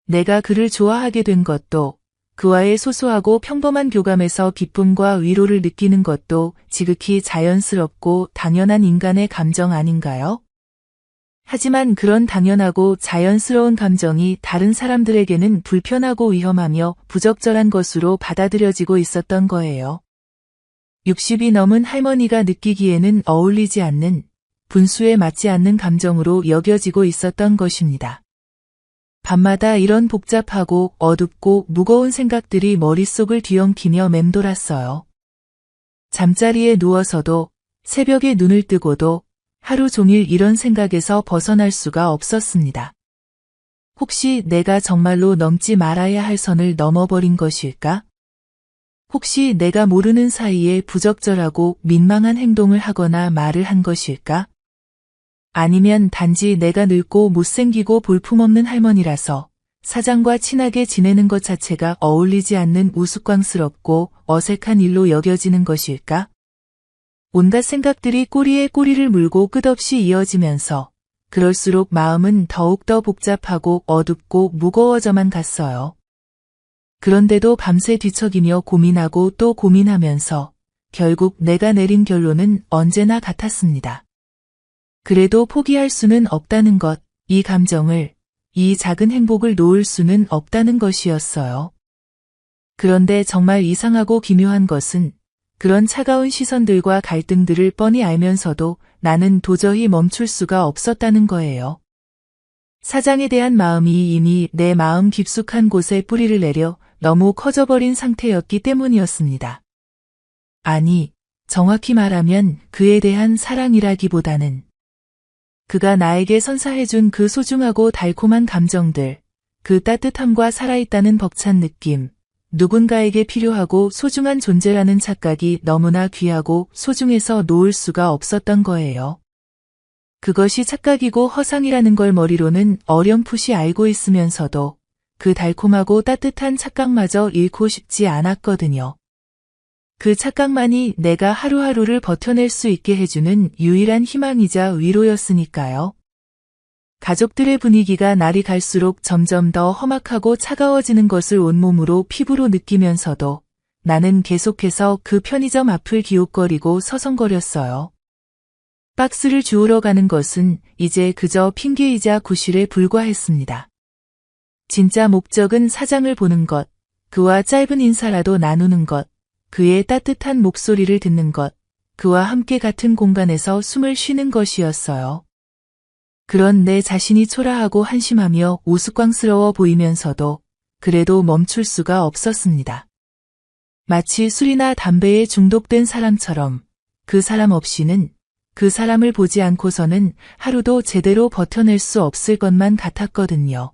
내가 그를 좋아하게 된 것도 그와의 소소하고 평범한 교감에서 기쁨과 위로를 느끼는 것도 지극히 자연스럽고 당연한 인간의 감정 아닌가요? 하지만 그런 당연하고 자연스러운 감정이 다른 사람들에게는 불편하고 위험하며 부적절한 것으로 받아들여지고 있었던 거예요. 60이 넘은 할머니가 느끼기에는 어울리지 않는, 분수에 맞지 않는 감정으로 여겨지고 있었던 것입니다. 밤마다 이런 복잡하고 어둡고 무거운 생각들이 머릿속을 뒤엉키며 맴돌았어요. 잠자리에 누워서도, 새벽에 눈을 뜨고도 하루 종일 이런 생각에서 벗어날 수가 없었습니다. 혹시 내가 정말로 넘지 말아야 할 선을 넘어버린 것일까? 혹시 내가 모르는 사이에 부적절하고 민망한 행동을 하거나 말을 한 것일까? 아니면 단지 내가 늙고 못생기고 볼품없는 할머니라서 사장과 친하게 지내는 것 자체가 어울리지 않는 우스꽝스럽고 어색한 일로 여겨지는 것일까? 온갖 생각들이 꼬리에 꼬리를 물고 끝없이 이어지면서 그럴수록 마음은 더욱더 복잡하고 어둡고 무거워져만 갔어요. 그런데도 밤새 뒤척이며 고민하고 또 고민하면서 결국 내가 내린 결론은 언제나 같았습니다. 그래도 포기할 수는 없다는 것, 이 감정을, 이 작은 행복을 놓을 수는 없다는 것이었어요. 그런데 정말 이상하고 기묘한 것은 그런 차가운 시선들과 갈등들을 뻔히 알면서도 나는 도저히 멈출 수가 없었다는 거예요. 사장에 대한 마음이 이미 내 마음 깊숙한 곳에 뿌리를 내려 너무 커져버린 상태였기 때문이었습니다. 아니, 정확히 말하면 그에 대한 사랑이라기보다는 그가 나에게 선사해준 그 소중하고 달콤한 감정들, 그 따뜻함과 살아있다는 벅찬 느낌, 누군가에게 필요하고 소중한 존재라는 착각이 너무나 귀하고 소중해서 놓을 수가 없었던 거예요. 그것이 착각이고 허상이라는 걸 머리로는 어렴풋이 알고 있으면서도 그 달콤하고 따뜻한 착각마저 잃고 싶지 않았거든요. 그 착각만이 내가 하루하루를 버텨낼 수 있게 해주는 유일한 희망이자 위로였으니까요. 가족들의 분위기가 날이 갈수록 점점 더 험악하고 차가워지는 것을 온몸으로 피부로 느끼면서도 나는 계속해서 그 편의점 앞을 기웃거리고 서성거렸어요. 박스를 주우러 가는 것은 이제 그저 핑계이자 구실에 불과했습니다. 진짜 목적은 사장을 보는 것, 그와 짧은 인사라도 나누는 것, 그의 따뜻한 목소리를 듣는 것, 그와 함께 같은 공간에서 숨을 쉬는 것이었어요. 그런 내 자신이 초라하고 한심하며 우스꽝스러워 보이면서도 그래도 멈출 수가 없었습니다. 마치 술이나 담배에 중독된 사람처럼 그 사람 없이는, 그 사람을 보지 않고서는 하루도 제대로 버텨낼 수 없을 것만 같았거든요.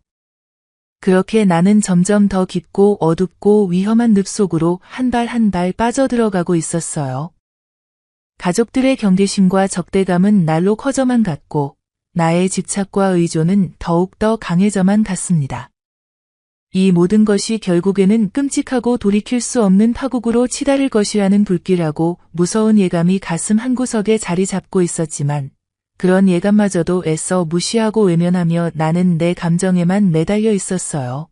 그렇게 나는 점점 더 깊고 어둡고 위험한 늪 속으로 한 발 한 발 빠져들어가고 있었어요. 가족들의 경계심과 적대감은 날로 커져만 갔고 나의 집착과 의존은 더욱더 강해져만 갔습니다. 이 모든 것이 결국에는 끔찍하고 돌이킬 수 없는 파국으로 치달을 것이라는 불길하고 무서운 예감이 가슴 한구석에 자리 잡고 있었지만 그런 예감마저도 애써 무시하고 외면하며 나는 내 감정에만 매달려 있었어요.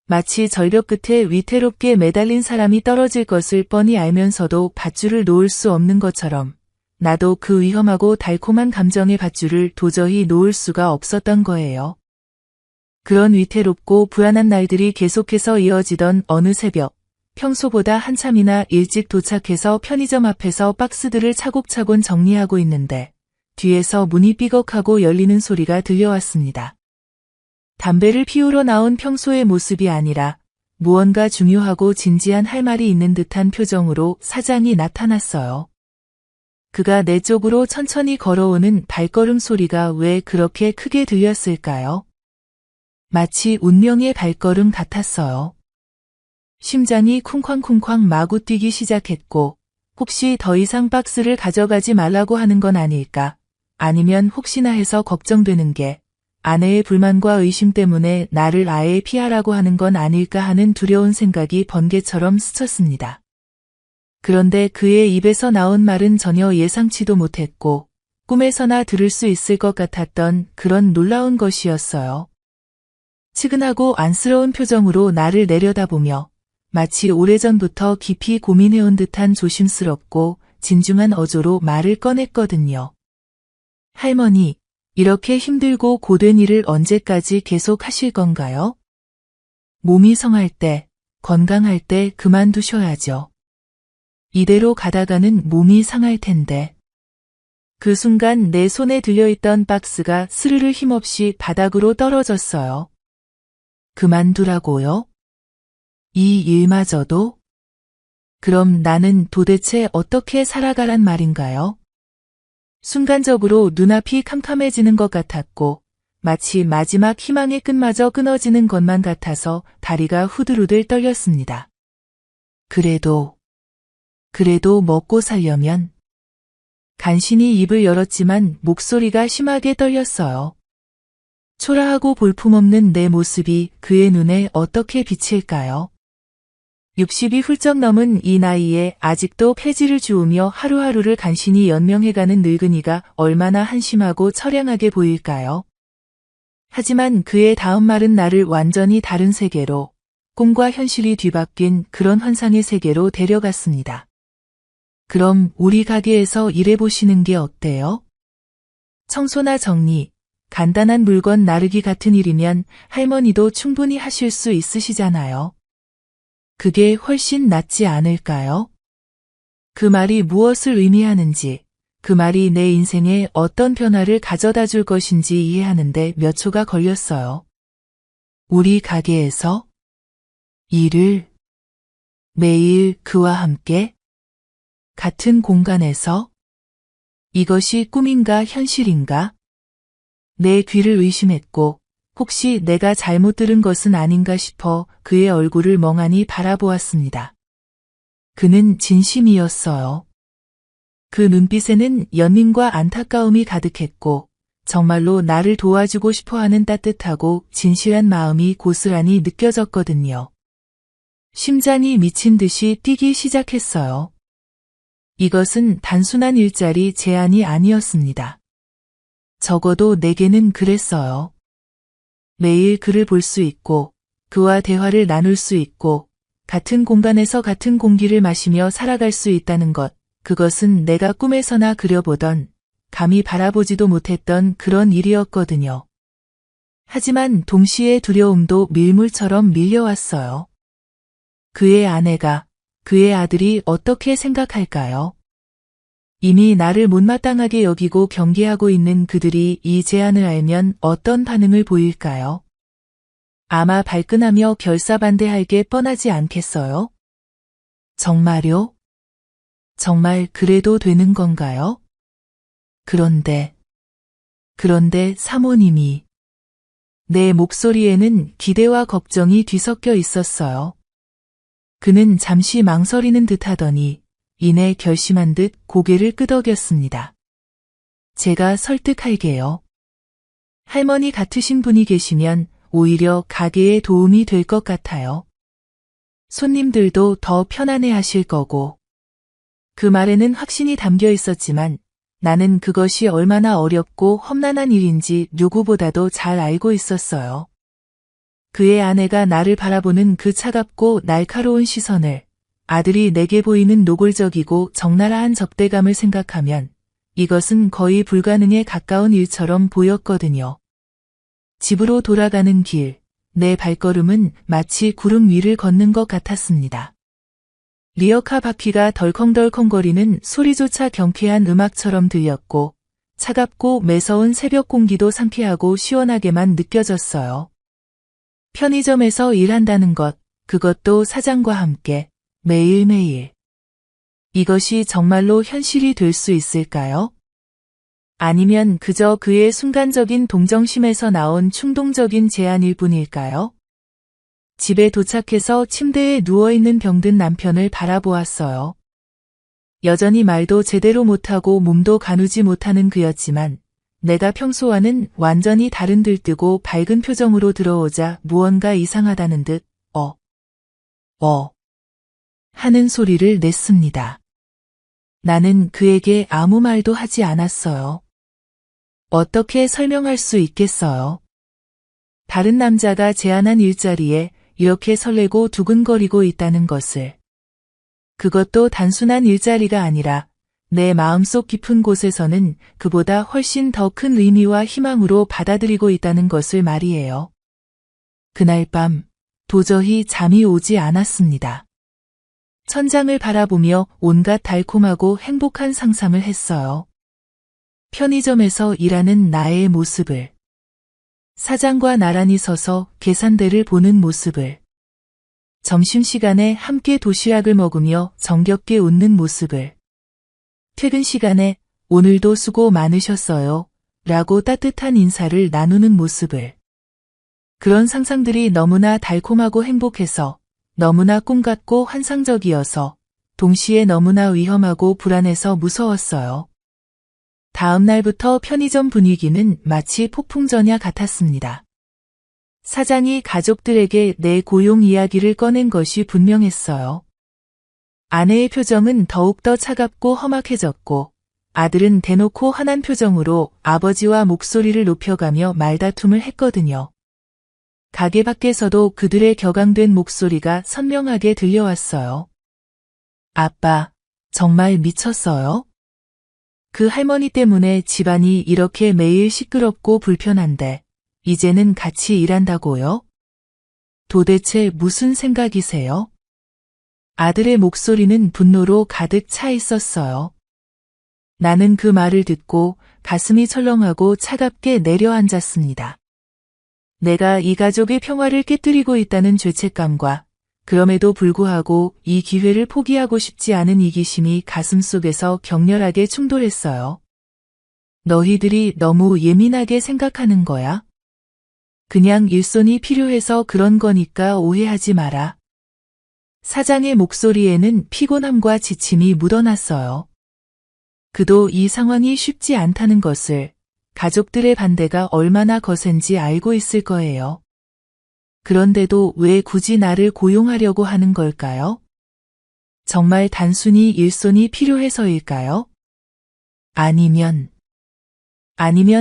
마치 절벽 끝에 위태롭게 매달린 사람이 떨어질 것을 뻔히 알면서도 밧줄을 놓을 수 없는 것처럼 나도 그 위험하고 달콤한 감정의 밧줄을 도저히 놓을 수가 없었던 거예요. 그런 위태롭고 불안한 날들이 계속해서 이어지던 어느 새벽, 평소보다 한참이나 일찍 도착해서 편의점 앞에서 박스들을 차곡차곡 정리하고 있는데 뒤에서 문이 삐걱하고 열리는 소리가 들려왔습니다. 담배를 피우러 나온 평소의 모습이 아니라 무언가 중요하고 진지한 할 말이 있는 듯한 표정으로 사장이 나타났어요. 그가 내 쪽으로 천천히 걸어오는 발걸음 소리가 왜 그렇게 크게 들렸을까요? 마치 운명의 발걸음 같았어요. 심장이 쿵쾅쿵쾅 마구 뛰기 시작했고 혹시 더 이상 박스를 가져가지 말라고 하는 건 아닐까? 아니면 혹시나 해서 걱정되는 게 아내의 불만과 의심 때문에 나를 아예 피하라고 하는 건 아닐까 하는 두려운 생각이 번개처럼 스쳤습니다. 그런데 그의 입에서 나온 말은 전혀 예상치도 못했고 꿈에서나 들을 수 있을 것 같았던 그런 놀라운 것이었어요. 측은하고 안쓰러운 표정으로 나를 내려다보며 마치 오래전부터 깊이 고민해온 듯한 조심스럽고 진중한 어조로 말을 꺼냈거든요. 할머니, 이렇게 힘들고 고된 일을 언제까지 계속 하실 건가요? 몸이 성할 때, 건강할 때 그만두셔야죠. 이대로 가다가는 몸이 상할 텐데. 그 순간 내 손에 들려있던 박스가 스르르 힘없이 바닥으로 떨어졌어요. 그만두라고요? 이 일마저도? 그럼 나는 도대체 어떻게 살아가란 말인가요? 순간적으로 눈앞이 캄캄해지는 것 같았고 마치 마지막 희망의 끈마저 끊어지는 것만 같아서 다리가 후들후들 떨렸습니다. 그래도 먹고 살려면 간신히 입을 열었지만 목소리가 심하게 떨렸어요. 초라하고 볼품없는 내 모습이 그의 눈에 어떻게 비칠까요? 60이 훌쩍 넘은 이 나이에 아직도 폐지를 주우며 하루하루를 간신히 연명해가는 늙은이가 얼마나 한심하고 처량하게 보일까요? 하지만 그의 다음 말은 나를 완전히 다른 세계로, 꿈과 현실이 뒤바뀐 그런 환상의 세계로 데려갔습니다. 그럼 우리 가게에서 일해보시는 게 어때요? 청소나 정리, 간단한 물건 나르기 같은 일이면 할머니도 충분히 하실 수 있으시잖아요. 그게 훨씬 낫지 않을까요? 그 말이 무엇을 의미하는지, 그 말이 내 인생에 어떤 변화를 가져다 줄 것인지 이해하는데 몇 초가 걸렸어요. 우리 가게에서 일을 매일 그와 함께 같은 공간에서 이것이 꿈인가 현실인가? 내 귀를 의심했고 혹시 내가 잘못 들은 것은 아닌가 싶어 그의 얼굴을 멍하니 바라보았습니다. 그는 진심이었어요. 그 눈빛에는 연민과 안타까움이 가득했고 정말로 나를 도와주고 싶어하는 따뜻하고 진실한 마음이 고스란히 느껴졌거든요. 심장이 미친 듯이 뛰기 시작했어요. 이것은 단순한 일자리 제안이 아니었습니다. 적어도 내게는 그랬어요. 매일 그를 볼 수 있고 그와 대화를 나눌 수 있고 같은 공간에서 같은 공기를 마시며 살아갈 수 있다는 것, 그것은 내가 꿈에서나 그려보던, 감히 바라보지도 못했던 그런 일이었거든요. 하지만 동시에 두려움도 밀물처럼 밀려왔어요. 그의 아내가, 그의 아들이 어떻게 생각할까요? 이미 나를 못마땅하게 여기고 경계하고 있는 그들이 이 제안을 알면 어떤 반응을 보일까요? 아마 발끈하며 결사반대할 게 뻔하지 않겠어요? 정말요? 정말 그래도 되는 건가요? 그런데 사모님이, 내 목소리에는 기대와 걱정이 뒤섞여 있었어요. 그는 잠시 망설이는 듯 하더니 이내 결심한 듯 고개를 끄덕였습니다. 제가 설득할게요. 할머니 같으신 분이 계시면 오히려 가게에 도움이 될 것 같아요. 손님들도 더 편안해 하실 거고. 그 말에는 확신이 담겨 있었지만 나는 그것이 얼마나 어렵고 험난한 일인지 누구보다도 잘 알고 있었어요. 그의 아내가 나를 바라보는 그 차갑고 날카로운 시선을, 아들이 내게 보이는 노골적이고 적나라한 적대감을 생각하면 이것은 거의 불가능에 가까운 일처럼 보였거든요. 집으로 돌아가는 길, 내 발걸음은 마치 구름 위를 걷는 것 같았습니다. 리어카 바퀴가 덜컹덜컹거리는 소리조차 경쾌한 음악처럼 들렸고 차갑고 매서운 새벽 공기도 상쾌하고 시원하게만 느껴졌어요. 편의점에서 일한다는 것, 그것도 사장과 함께 매일매일. 이것이 정말로 현실이 될 수 있을까요? 아니면 그저 그의 순간적인 동정심에서 나온 충동적인 제안일 뿐일까요? 집에 도착해서 침대에 누워있는 병든 남편을 바라보았어요. 여전히 말도 제대로 못하고 몸도 가누지 못하는 그였지만 내가 평소와는 완전히 다른 들뜨고 밝은 표정으로 들어오자 무언가 이상하다는 듯 하는 소리를 냈습니다. 나는 그에게 아무 말도 하지 않았어요. 어떻게 설명할 수 있겠어요? 다른 남자가 제안한 일자리에 이렇게 설레고 두근거리고 있다는 것을. 그것도 단순한 일자리가 아니라 내 마음속 깊은 곳에서는 그보다 훨씬 더 큰 의미와 희망으로 받아들이고 있다는 것을 말이에요. 그날 밤 도저히 잠이 오지 않았습니다. 천장을 바라보며 온갖 달콤하고 행복한 상상을 했어요. 편의점에서 일하는 나의 모습을, 사장과 나란히 서서 계산대를 보는 모습을, 점심시간에 함께 도시락을 먹으며 정겹게 웃는 모습을, 퇴근 시간에 오늘도 수고 많으셨어요 라고 따뜻한 인사를 나누는 모습을. 그런 상상들이 너무나 달콤하고 행복해서, 너무나 꿈같고 환상적이어서, 동시에 너무나 위험하고 불안해서 무서웠어요. 다음 날부터 편의점 분위기는 마치 폭풍전야 같았습니다. 사장이 가족들에게 내 고용 이야기를 꺼낸 것이 분명했어요. 아내의 표정은 더욱더 차갑고 험악해졌고, 아들은 대놓고 환한 표정으로 아버지와 목소리를 높여가며 말다툼을 했거든요. 가게 밖에서도 그들의 격앙된 목소리가 선명하게 들려왔어요. 아빠, 정말 미쳤어요? 그 할머니 때문에 집안이 이렇게 매일 시끄럽고 불편한데, 이제는 같이 일한다고요? 도대체 무슨 생각이세요? 아들의 목소리는 분노로 가득 차 있었어요. 나는 그 말을 듣고 가슴이 철렁하고 차갑게 내려앉았습니다. 내가 이 가족의 평화를 깨뜨리고 있다는 죄책감과 그럼에도 불구하고 이 기회를 포기하고 싶지 않은 이기심이 가슴속에서 격렬하게 충돌했어요. 너희들이 너무 예민하게 생각하는 거야? 그냥 일손이 필요해서 그런 거니까 오해하지 마라. 사장의 목소리에는 피곤함과 지침이 묻어났어요. 그도 이 상황이 쉽지 않다는 것을, 가족들의 반대가 얼마나 거센지 알고 있을 거예요. 그런데도 왜 굳이 나를 고용하려고 하는 걸까요? 정말 단순히 일손이 필요해서일까요? 아니면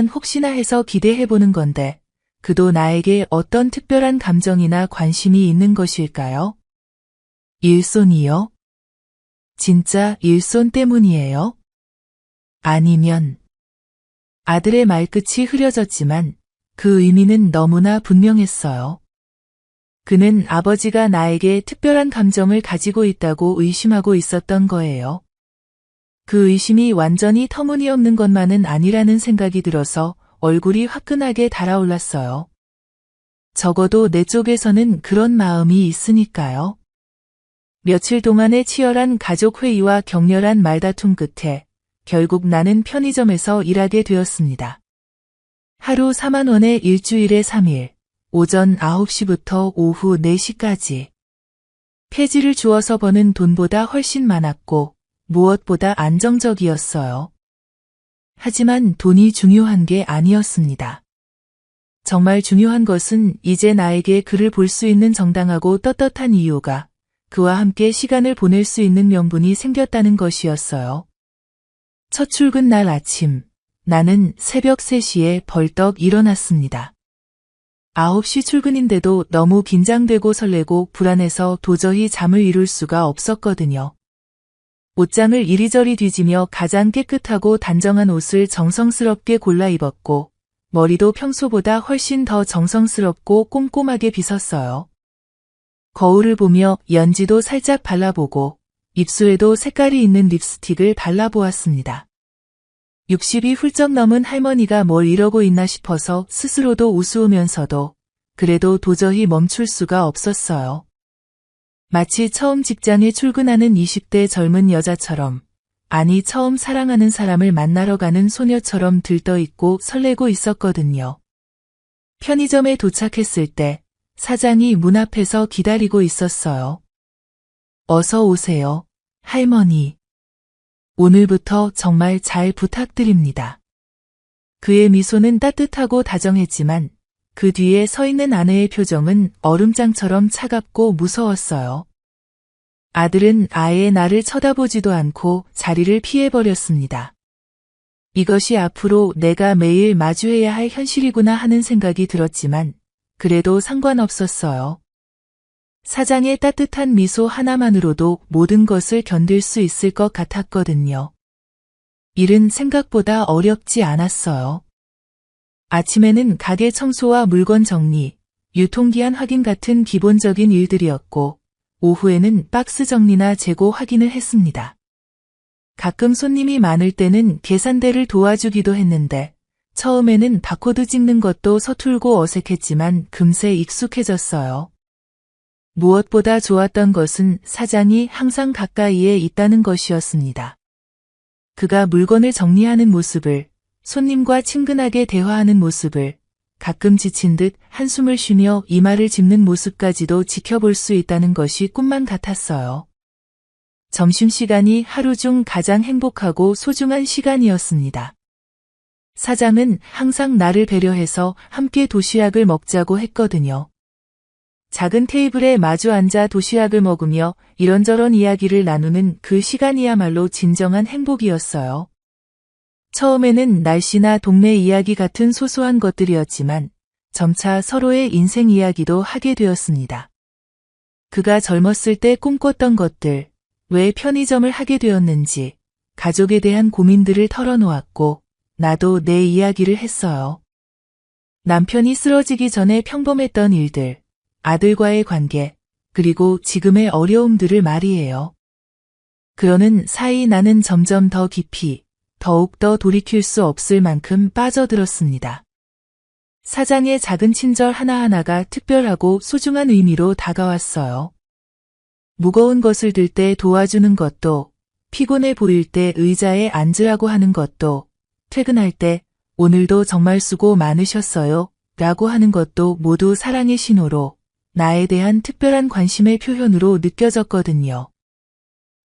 혹시나 해서 기대해보는 건데, 그도 나에게 어떤 특별한 감정이나 관심이 있는 것일까요? 일손이요? 진짜 일손 때문이에요? 아니면 아들의 말끝이 흐려졌지만 그 의미는 너무나 분명했어요. 그는 아버지가 나에게 특별한 감정을 가지고 있다고 의심하고 있었던 거예요. 그 의심이 완전히 터무니없는 것만은 아니라는 생각이 들어서 얼굴이 화끈하게 달아올랐어요. 적어도 내 쪽에서는 그런 마음이 있으니까요. 며칠 동안의 치열한 가족 회의와 격렬한 말다툼 끝에 결국 나는 편의점에서 일하게 되었습니다. 하루 4만 원에 일주일에 3일, 오전 9시부터 오후 4시까지. 폐지를 주어서 버는 돈보다 훨씬 많았고 무엇보다 안정적이었어요. 하지만 돈이 중요한 게 아니었습니다. 정말 중요한 것은 이제 나에게 그를 볼 수 있는 정당하고 떳떳한 이유가, 그와 함께 시간을 보낼 수 있는 명분이 생겼다는 것이었어요. 첫 출근 날 아침, 나는 새벽 3시에 벌떡 일어났습니다. 9시 출근인데도 너무 긴장되고 설레고 불안해서 도저히 잠을 이룰 수가 없었거든요. 옷장을 이리저리 뒤지며 가장 깨끗하고 단정한 옷을 정성스럽게 골라 입었고, 머리도 평소보다 훨씬 더 정성스럽고 꼼꼼하게 빗었어요. 거울을 보며 연지도 살짝 발라보고, 입술에도 색깔이 있는 립스틱을 발라보았습니다. 60이 훌쩍 넘은 할머니가 뭘 이러고 있나 싶어서 스스로도 우스우면서도 그래도 도저히 멈출 수가 없었어요. 마치 처음 직장에 출근하는 20대 젊은 여자처럼, 아니 처음 사랑하는 사람을 만나러 가는 소녀처럼 들떠있고 설레고 있었거든요. 편의점에 도착했을 때 사장이 문 앞에서 기다리고 있었어요. 어서 오세요, 할머니. 오늘부터 정말 잘 부탁드립니다. 그의 미소는 따뜻하고 다정했지만 그 뒤에 서 있는 아내의 표정은 얼음장처럼 차갑고 무서웠어요. 아들은 아예 나를 쳐다보지도 않고 자리를 피해버렸습니다. 이것이 앞으로 내가 매일 마주해야 할 현실이구나 하는 생각이 들었지만 그래도 상관없었어요. 사장의 따뜻한 미소 하나만으로도 모든 것을 견딜 수 있을 것 같았거든요. 일은 생각보다 어렵지 않았어요. 아침에는 가게 청소와 물건 정리, 유통기한 확인 같은 기본적인 일들이었고, 오후에는 박스 정리나 재고 확인을 했습니다. 가끔 손님이 많을 때는 계산대를 도와주기도 했는데, 처음에는 바코드 찍는 것도 서툴고 어색했지만 금세 익숙해졌어요. 무엇보다 좋았던 것은 사장이 항상 가까이에 있다는 것이었습니다. 그가 물건을 정리하는 모습을, 손님과 친근하게 대화하는 모습을, 가끔 지친 듯 한숨을 쉬며 이마를 짚는 모습까지도 지켜볼 수 있다는 것이 꿈만 같았어요. 점심시간이 하루 중 가장 행복하고 소중한 시간이었습니다. 사장은 항상 나를 배려해서 함께 도시락을 먹자고 했거든요. 작은 테이블에 마주 앉아 도시락을 먹으며 이런저런 이야기를 나누는 그 시간이야말로 진정한 행복이었어요. 처음에는 날씨나 동네 이야기 같은 소소한 것들이었지만 점차 서로의 인생 이야기도 하게 되었습니다. 그가 젊었을 때 꿈꿨던 것들, 왜 편의점을 하게 되었는지, 가족에 대한 고민들을 털어놓았고 나도 내 이야기를 했어요. 남편이 쓰러지기 전에 평범했던 일들, 아들과의 관계, 그리고 지금의 어려움들을 말이에요. 그러는 사이 나는 점점 더 깊이, 더욱더 돌이킬 수 없을 만큼 빠져들었습니다. 사장의 작은 친절 하나하나가 특별하고 소중한 의미로 다가왔어요. 무거운 것을 들 때 도와주는 것도, 피곤해 보일 때 의자에 앉으라고 하는 것도, 퇴근할 때 오늘도 정말 수고 많으셨어요 라고 하는 것도 모두 사랑의 신호로 나에 대한 특별한 관심의 표현으로 느껴졌거든요.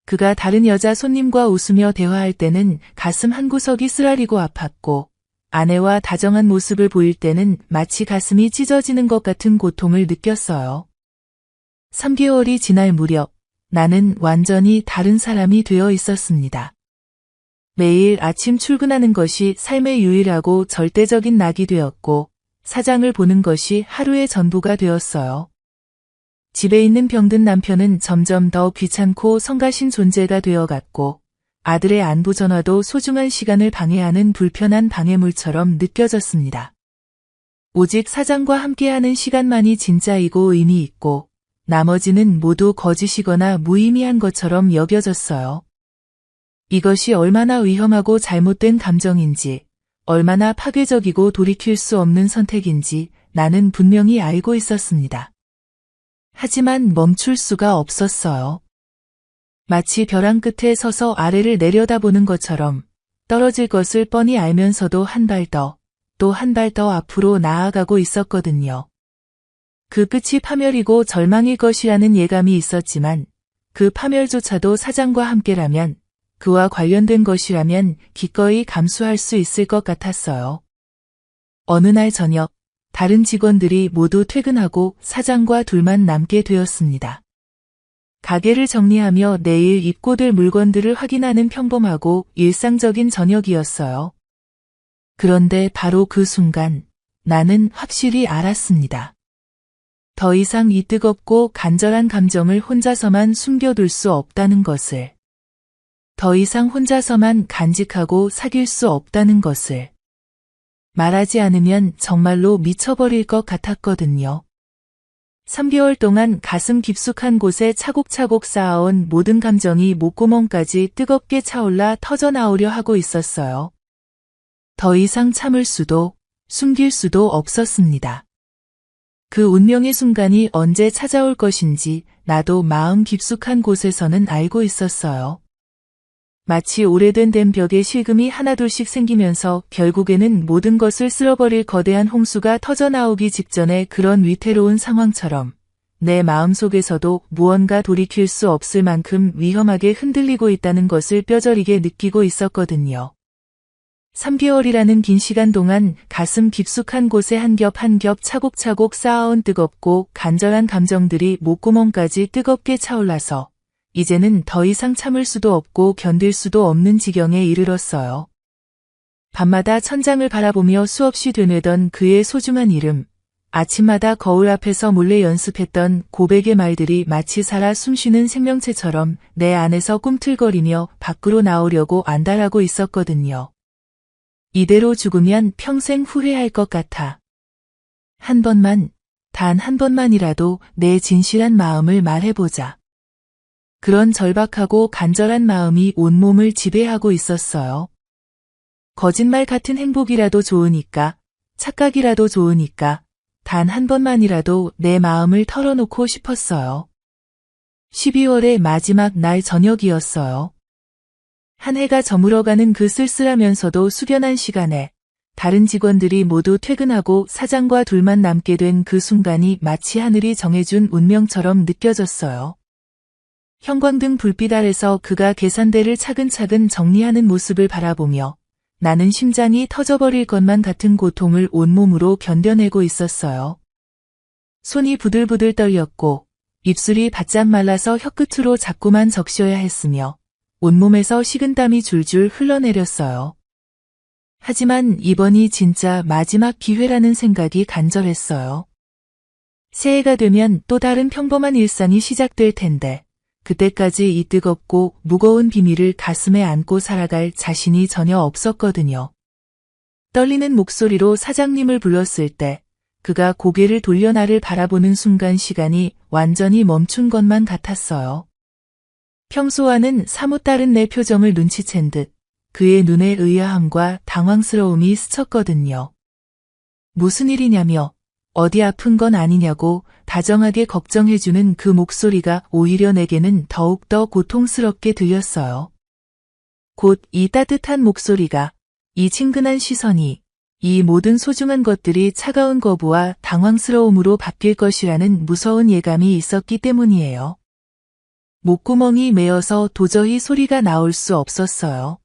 그가 다른 여자 손님과 웃으며 대화할 때는 가슴 한구석이 쓰라리고 아팠고 아내와 다정한 모습을 보일 때는 마치 가슴이 찢어지는 것 같은 고통을 느꼈어요. 3개월이 지날 무렵 나는 완전히 다른 사람이 되어 있었습니다. 매일 아침 출근하는 것이 삶의 유일하고 절대적인 낙이 되었고 사장을 보는 것이 하루의 전부가 되었어요. 집에 있는 병든 남편은 점점 더 귀찮고 성가신 존재가 되어갔고 아들의 안부 전화도 소중한 시간을 방해하는 불편한 방해물처럼 느껴졌습니다. 오직 사장과 함께하는 시간만이 진짜이고 의미 있고 나머지는 모두 거짓이거나 무의미한 것처럼 여겨졌어요. 이것이 얼마나 위험하고 잘못된 감정인지, 얼마나 파괴적이고 돌이킬 수 없는 선택인지 나는 분명히 알고 있었습니다. 하지만 멈출 수가 없었어요. 마치 벼랑 끝에 서서 아래를 내려다보는 것처럼 떨어질 것을 뻔히 알면서도 한 발 더, 또 한 발 더 앞으로 나아가고 있었거든요. 그 끝이 파멸이고 절망일 것이라는 예감이 있었지만 그 파멸조차도 사장과 함께라면, 그와 관련된 것이라면 기꺼이 감수할 수 있을 것 같았어요. 어느 날 저녁, 다른 직원들이 모두 퇴근하고 사장과 둘만 남게 되었습니다. 가게를 정리하며 내일 입고 될 물건들을 확인하는 평범하고 일상적인 저녁이었어요. 그런데 바로 그 순간 나는 확실히 알았습니다. 더 이상 이 뜨겁고 간절한 감정을 혼자서만 숨겨둘 수 없다는 것을. 더 이상 혼자서만 간직하고 사귈 수 없다는 것을. 말하지 않으면 정말로 미쳐버릴 것 같았거든요. 3개월 동안 가슴 깊숙한 곳에 차곡차곡 쌓아온 모든 감정이 목구멍까지 뜨겁게 차올라 터져나오려 하고 있었어요. 더 이상 참을 수도, 숨길 수도 없었습니다. 그 운명의 순간이 언제 찾아올 것인지 나도 마음 깊숙한 곳에서는 알고 있었어요. 마치 오래된 댐벽에 실금이 하나둘씩 생기면서 결국에는 모든 것을 쓸어버릴 거대한 홍수가 터져나오기 직전의 그런 위태로운 상황처럼 내 마음속에서도 무언가 돌이킬 수 없을 만큼 위험하게 흔들리고 있다는 것을 뼈저리게 느끼고 있었거든요. 3개월이라는 긴 시간 동안 가슴 깊숙한 곳에 한 겹 한 겹 차곡차곡 쌓아온 뜨겁고 간절한 감정들이 목구멍까지 뜨겁게 차올라서 이제는 더 이상 참을 수도 없고 견딜 수도 없는 지경에 이르렀어요. 밤마다 천장을 바라보며 수없이 되뇌던 그의 소중한 이름, 아침마다 거울 앞에서 몰래 연습했던 고백의 말들이 마치 살아 숨쉬는 생명체처럼 내 안에서 꿈틀거리며 밖으로 나오려고 안달하고 있었거든요. 이대로 죽으면 평생 후회할 것 같아. 한 번만, 단 한 번만이라도 내 진실한 마음을 말해보자. 그런 절박하고 간절한 마음이 온몸을 지배하고 있었어요. 거짓말 같은 행복이라도 좋으니까, 착각이라도 좋으니까, 단 한 번만이라도 내 마음을 털어놓고 싶었어요. 12월의 마지막 날 저녁이었어요. 한 해가 저물어가는 그 쓸쓸하면서도 숙연한 시간에 다른 직원들이 모두 퇴근하고 사장과 둘만 남게 된 그 순간이 마치 하늘이 정해준 운명처럼 느껴졌어요. 형광등 불빛 아래서 그가 계산대를 차근차근 정리하는 모습을 바라보며 나는 심장이 터져버릴 것만 같은 고통을 온몸으로 견뎌내고 있었어요. 손이 부들부들 떨렸고 입술이 바짝 말라서 혀끝으로 자꾸만 적셔야 했으며 온몸에서 식은땀이 줄줄 흘러내렸어요. 하지만 이번이 진짜 마지막 기회라는 생각이 간절했어요. 새해가 되면 또 다른 평범한 일상이 시작될 텐데 그때까지 이 뜨겁고 무거운 비밀을 가슴에 안고 살아갈 자신이 전혀 없었거든요. 떨리는 목소리로 사장님을 불렀을 때 그가 고개를 돌려 나를 바라보는 순간 시간이 완전히 멈춘 것만 같았어요. 평소와는 사뭇 다른 내 표정을 눈치챈 듯 그의 눈에 의아함과 당황스러움이 스쳤거든요. 무슨 일이냐며 어디 아픈 건 아니냐고 다정하게 걱정해주는 그 목소리가 오히려 내게는 더욱더 고통스럽게 들렸어요. 곧 이 따뜻한 목소리가, 이 친근한 시선이, 이 모든 소중한 것들이 차가운 거부와 당황스러움으로 바뀔 것이라는 무서운 예감이 있었기 때문이에요. 목구멍이 메어서 도저히 소리가 나올 수 없었어요.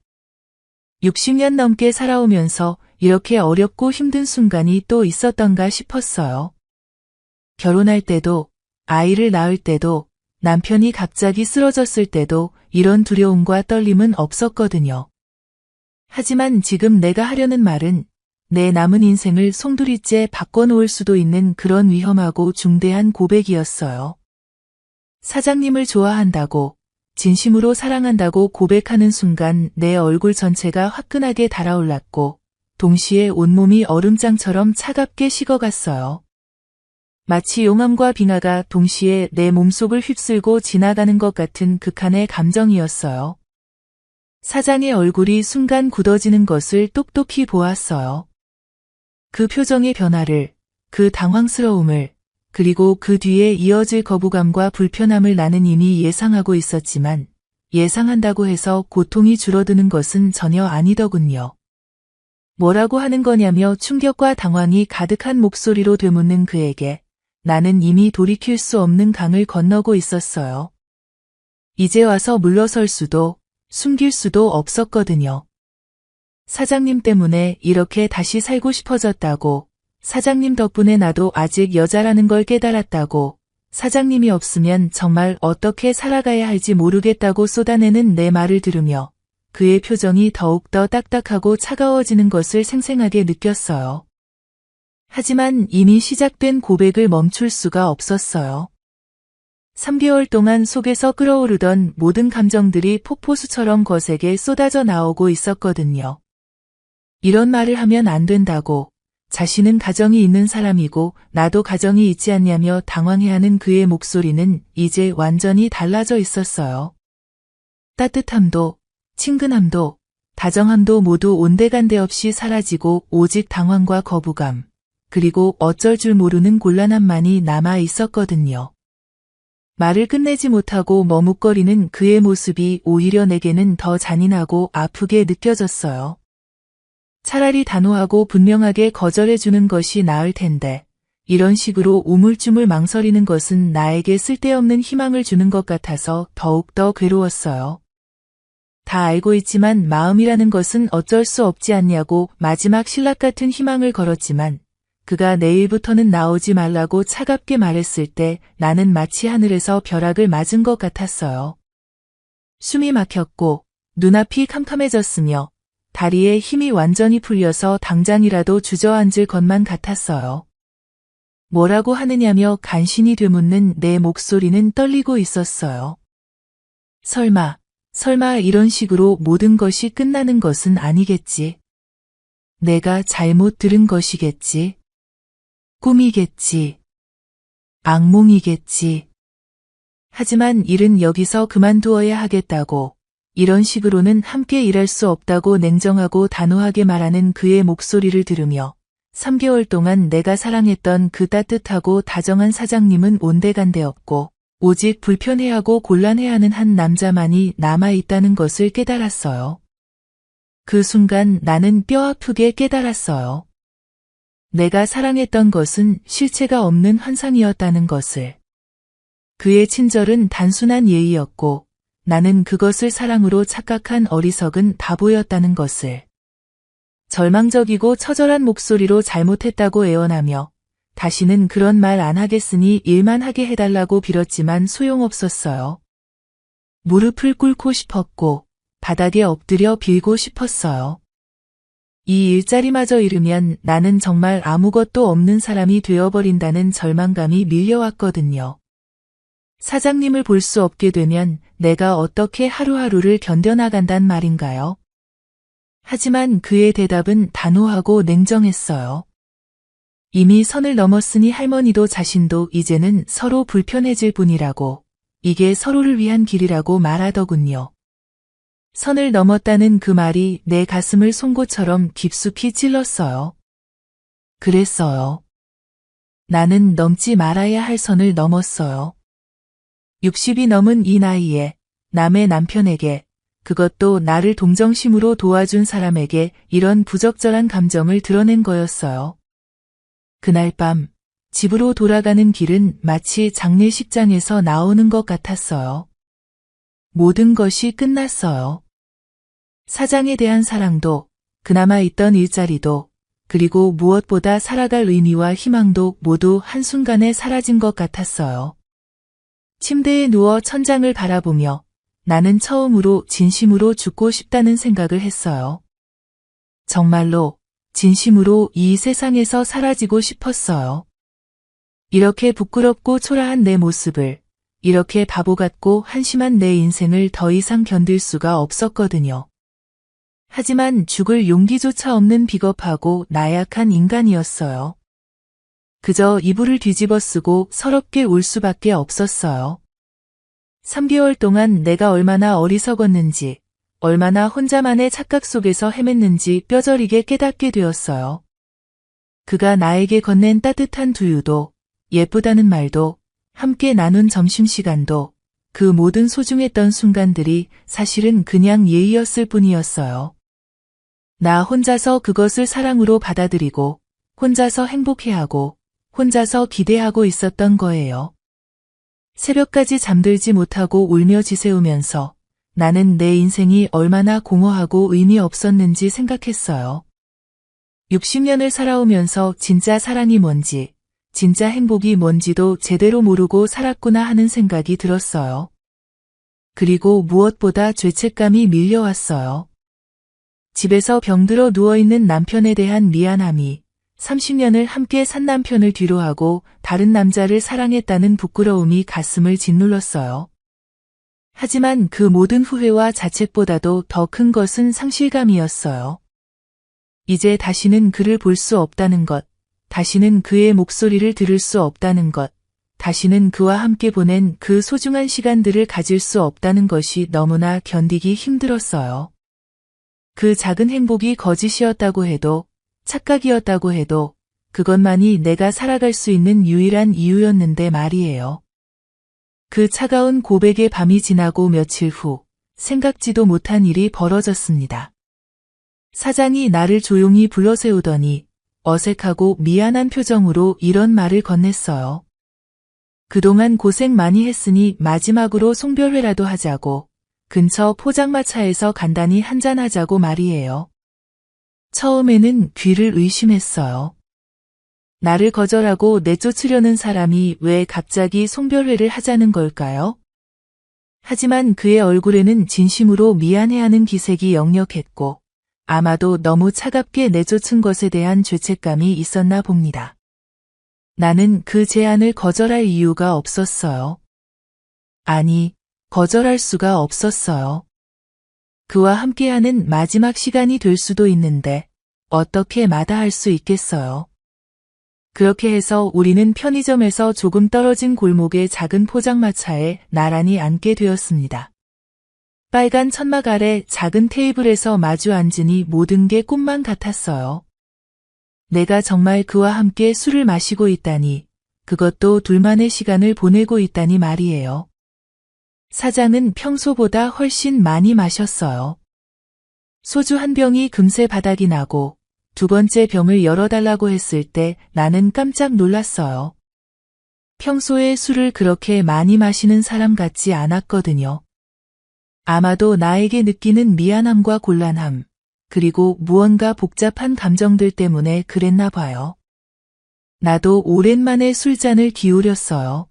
60년 넘게 살아오면서 이렇게 어렵고 힘든 순간이 또 있었던가 싶었어요. 결혼할 때도, 아이를 낳을 때도, 남편이 갑자기 쓰러졌을 때도 이런 두려움과 떨림은 없었거든요. 하지만 지금 내가 하려는 말은 내 남은 인생을 송두리째 바꿔놓을 수도 있는 그런 위험하고 중대한 고백이었어요. 사장님을 좋아한다고, 진심으로 사랑한다고 고백하는 순간 내 얼굴 전체가 화끈하게 달아올랐고 동시에 온몸이 얼음장처럼 차갑게 식어갔어요. 마치 용암과 빙하가 동시에 내 몸속을 휩쓸고 지나가는 것 같은 극한의 감정이었어요. 사장의 얼굴이 순간 굳어지는 것을 똑똑히 보았어요. 그 표정의 변화를, 그 당황스러움을, 그리고 그 뒤에 이어질 거부감과 불편함을 나는 이미 예상하고 있었지만 예상한다고 해서 고통이 줄어드는 것은 전혀 아니더군요. 뭐라고 하는 거냐며 충격과 당황이 가득한 목소리로 되묻는 그에게 나는 이미 돌이킬 수 없는 강을 건너고 있었어요. 이제 와서 물러설 수도 숨길 수도 없었거든요. 사장님 때문에 이렇게 다시 살고 싶어졌다고, 사장님 덕분에 나도 아직 여자라는 걸 깨달았다고, 사장님이 없으면 정말 어떻게 살아가야 할지 모르겠다고 쏟아내는 내 말을 들으며 그의 표정이 더욱더 딱딱하고 차가워지는 것을 생생하게 느꼈어요. 하지만 이미 시작된 고백을 멈출 수가 없었어요. 3개월 동안 속에서 끓어오르던 모든 감정들이 폭포수처럼 거세게 쏟아져 나오고 있었거든요. 이런 말을 하면 안 된다고, 자신은 가정이 있는 사람이고 나도 가정이 있지 않냐며 당황해하는 그의 목소리는 이제 완전히 달라져 있었어요. 따뜻함도, 친근함도, 다정함도 모두 온데간데 없이 사라지고 오직 당황과 거부감, 그리고 어쩔 줄 모르는 곤란함만이 남아 있었거든요. 말을 끝내지 못하고 머뭇거리는 그의 모습이 오히려 내게는 더 잔인하고 아프게 느껴졌어요. 차라리 단호하고 분명하게 거절해주는 것이 나을 텐데 이런 식으로 우물쭈물 망설이는 것은 나에게 쓸데없는 희망을 주는 것 같아서 더욱더 괴로웠어요. 다 알고 있지만 마음이라는 것은 어쩔 수 없지 않냐고 마지막 신락 같은 희망을 걸었지만 그가 내일부터는 나오지 말라고 차갑게 말했을 때 나는 마치 하늘에서 벼락을 맞은 것 같았어요. 숨이 막혔고 눈앞이 캄캄해졌으며 다리에 힘이 완전히 풀려서 당장이라도 주저앉을 것만 같았어요. 뭐라고 하느냐며 간신히 되묻는 내 목소리는 떨리고 있었어요. 설마 이런 식으로 모든 것이 끝나는 것은 아니겠지. 내가 잘못 들은 것이겠지. 꿈이겠지. 악몽이겠지. 하지만 일은 여기서 그만두어야 하겠다고, 이런 식으로는 함께 일할 수 없다고 냉정하고 단호하게 말하는 그의 목소리를 들으며 3개월 동안 내가 사랑했던 그 따뜻하고 다정한 사장님은 온데간데 없고 오직 불편해하고 곤란해하는 한 남자만이 남아있다는 것을 깨달았어요. 그 순간 나는 뼈아프게 깨달았어요. 내가 사랑했던 것은 실체가 없는 환상이었다는 것을. 그의 친절은 단순한 예의였고 나는 그것을 사랑으로 착각한 어리석은 바보였다는 것을. 절망적이고 처절한 목소리로 잘못했다고 애원하며 다시는 그런 말 안 하겠으니 일만 하게 해달라고 빌었지만 소용없었어요. 무릎을 꿇고 싶었고 바닥에 엎드려 빌고 싶었어요. 이 일자리마저 잃으면 나는 정말 아무것도 없는 사람이 되어버린다는 절망감이 밀려왔거든요. 사장님을 볼 수 없게 되면 내가 어떻게 하루하루를 견뎌나간단 말인가요? 하지만 그의 대답은 단호하고 냉정했어요. 이미 선을 넘었으니 할머니도 자신도 이제는 서로 불편해질 뿐이라고, 이게 서로를 위한 길이라고 말하더군요. 선을 넘었다는 그 말이 내 가슴을 송곳처럼 깊숙이 찔렀어요. 그랬어요. 나는 넘지 말아야 할 선을 넘었어요. 60이 넘은 이 나이에 남의 남편에게, 그것도 나를 동정심으로 도와준 사람에게 이런 부적절한 감정을 드러낸 거였어요. 그날 밤 집으로 돌아가는 길은 마치 장례식장에서 나오는 것 같았어요. 모든 것이 끝났어요. 사장에 대한 사랑도, 그나마 있던 일자리도, 그리고 무엇보다 살아갈 의미와 희망도 모두 한순간에 사라진 것 같았어요. 침대에 누워 천장을 바라보며 나는 처음으로 진심으로 죽고 싶다는 생각을 했어요. 정말로 진심으로 이 세상에서 사라지고 싶었어요. 이렇게 부끄럽고 초라한 내 모습을, 이렇게 바보 같고 한심한 내 인생을 더 이상 견딜 수가 없었거든요. 하지만 죽을 용기조차 없는 비겁하고 나약한 인간이었어요. 그저 이불을 뒤집어 쓰고 서럽게 울 수밖에 없었어요. 3개월 동안 내가 얼마나 어리석었는지, 얼마나 혼자만의 착각 속에서 헤맸는지 뼈저리게 깨닫게 되었어요. 그가 나에게 건넨 따뜻한 두유도, 예쁘다는 말도, 함께 나눈 점심시간도, 그 모든 소중했던 순간들이 사실은 그냥 예의였을 뿐이었어요. 나 혼자서 그것을 사랑으로 받아들이고, 혼자서 행복해하고, 혼자서 기대하고 있었던 거예요. 새벽까지 잠들지 못하고 울며 지새우면서 나는 내 인생이 얼마나 공허하고 의미 없었는지 생각했어요. 60년을 살아오면서 진짜 사랑이 뭔지, 진짜 행복이 뭔지도 제대로 모르고 살았구나 하는 생각이 들었어요. 그리고 무엇보다 죄책감이 밀려왔어요. 집에서 병들어 누워있는 남편에 대한 미안함이, 30년을 함께 산 남편을 뒤로하고 다른 남자를 사랑했다는 부끄러움이 가슴을 짓눌렀어요. 하지만 그 모든 후회와 자책보다도 더 큰 것은 상실감이었어요. 이제 다시는 그를 볼 수 없다는 것, 다시는 그의 목소리를 들을 수 없다는 것, 다시는 그와 함께 보낸 그 소중한 시간들을 가질 수 없다는 것이 너무나 견디기 힘들었어요. 그 작은 행복이 거짓이었다고 해도, 착각이었다고 해도 그것만이 내가 살아갈 수 있는 유일한 이유였는데 말이에요. 그 차가운 고백의 밤이 지나고 며칠 후 생각지도 못한 일이 벌어졌습니다. 사장이 나를 조용히 불러세우더니 어색하고 미안한 표정으로 이런 말을 건넸어요. 그동안 고생 많이 했으니 마지막으로 송별회라도 하자고, 근처 포장마차에서 간단히 한잔하자고 말이에요. 처음에는 귀를 의심했어요. 나를 거절하고 내쫓으려는 사람이 왜 갑자기 송별회를 하자는 걸까요? 하지만 그의 얼굴에는 진심으로 미안해하는 기색이 역력했고 아마도 너무 차갑게 내쫓은 것에 대한 죄책감이 있었나 봅니다. 나는 그 제안을 거절할 이유가 없었어요. 아니, 거절할 수가 없었어요. 그와 함께하는 마지막 시간이 될 수도 있는데 어떻게 마다할 수 있겠어요. 그렇게 해서 우리는 편의점에서 조금 떨어진 골목의 작은 포장마차에 나란히 앉게 되었습니다. 빨간 천막 아래 작은 테이블에서 마주 앉으니 모든 게 꿈만 같았어요. 내가 정말 그와 함께 술을 마시고 있다니, 그것도 둘만의 시간을 보내고 있다니 말이에요. 사장은 평소보다 훨씬 많이 마셨어요. 소주 한 병이 금세 바닥이 나고 두 번째 병을 열어달라고 했을 때 나는 깜짝 놀랐어요. 평소에 술을 그렇게 많이 마시는 사람 같지 않았거든요. 아마도 나에게 느끼는 미안함과 곤란함, 그리고 무언가 복잡한 감정들 때문에 그랬나 봐요. 나도 오랜만에 술잔을 기울였어요.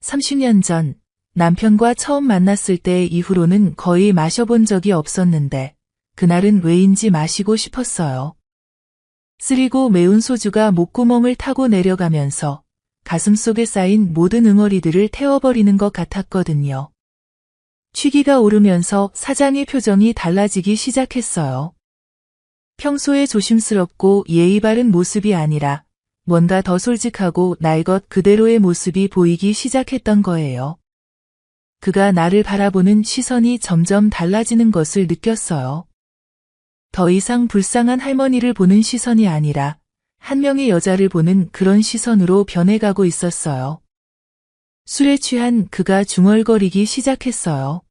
30년 전 남편과 처음 만났을 때 이후로는 거의 마셔본 적이 없었는데 그날은 왜인지 마시고 싶었어요. 쓰리고 매운 소주가 목구멍을 타고 내려가면서 가슴속에 쌓인 모든 응어리들을 태워버리는 것 같았거든요. 취기가 오르면서 사장의 표정이 달라지기 시작했어요. 평소에 조심스럽고 예의 바른 모습이 아니라 뭔가 더 솔직하고 날 것 그대로의 모습이 보이기 시작했던 거예요. 그가 나를 바라보는 시선이 점점 달라지는 것을 느꼈어요. 더 이상 불쌍한 할머니를 보는 시선이 아니라 한 명의 여자를 보는 그런 시선으로 변해가고 있었어요. 술에 취한 그가 중얼거리기 시작했어요.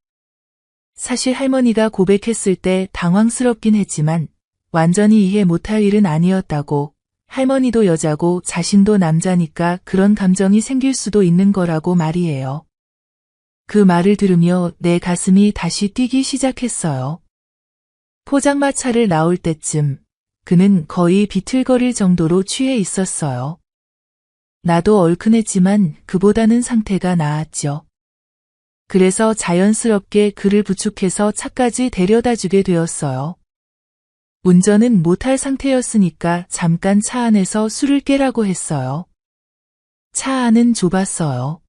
사실 할머니가 고백했을 때 당황스럽긴 했지만 완전히 이해 못할 일은 아니었다고, 할머니도 여자고 자신도 남자니까 그런 감정이 생길 수도 있는 거라고 말이에요. 그 말을 들으며 내 가슴이 다시 뛰기 시작했어요. 포장마차를 나올 때쯤 그는 거의 비틀거릴 정도로 취해 있었어요. 나도 얼큰했지만 그보다는 상태가 나았죠. 그래서 자연스럽게 그를 부축해서 차까지 데려다주게 되었어요. 운전은 못할 상태였으니까 잠깐 차 안에서 술을 깨라고 했어요. 차 안은 좁았어요.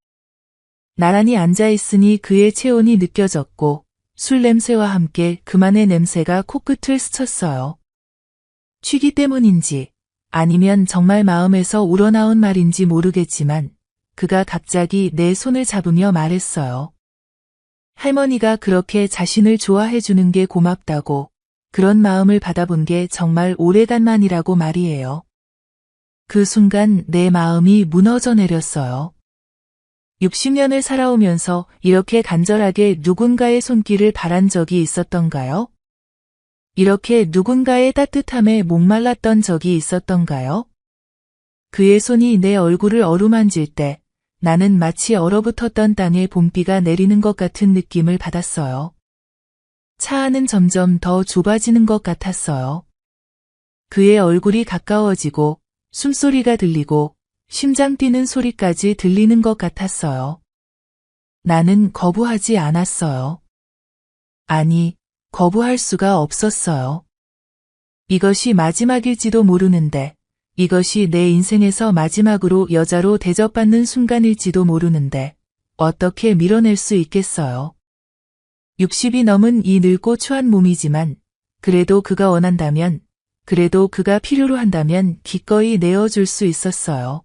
나란히 앉아있으니 그의 체온이 느껴졌고 술 냄새와 함께 그만의 냄새가 코끝을 스쳤어요. 취기 때문인지 아니면 정말 마음에서 우러나온 말인지 모르겠지만 그가 갑자기 내 손을 잡으며 말했어요. 할머니가 그렇게 자신을 좋아해 주는 게 고맙다고, 그런 마음을 받아본 게 정말 오래간만이라고 말이에요. 그 순간 내 마음이 무너져 내렸어요. 60년을 살아오면서 이렇게 간절하게 누군가의 손길을 바란 적이 있었던가요? 이렇게 누군가의 따뜻함에 목말랐던 적이 있었던가요? 그의 손이 내 얼굴을 어루만질 때 나는 마치 얼어붙었던 땅에 봄비가 내리는 것 같은 느낌을 받았어요. 차 안은 점점 더 좁아지는 것 같았어요. 그의 얼굴이 가까워지고 숨소리가 들리고 심장 뛰는 소리까지 들리는 것 같았어요. 나는 거부하지 않았어요. 아니, 거부할 수가 없었어요. 이것이 마지막일지도 모르는데, 이것이 내 인생에서 마지막으로 여자로 대접받는 순간일지도 모르는데, 어떻게 밀어낼 수 있겠어요. 60이 넘은 이 늙고 추한 몸이지만, 그래도 그가 원한다면, 그래도 그가 필요로 한다면 기꺼이 내어줄 수 있었어요.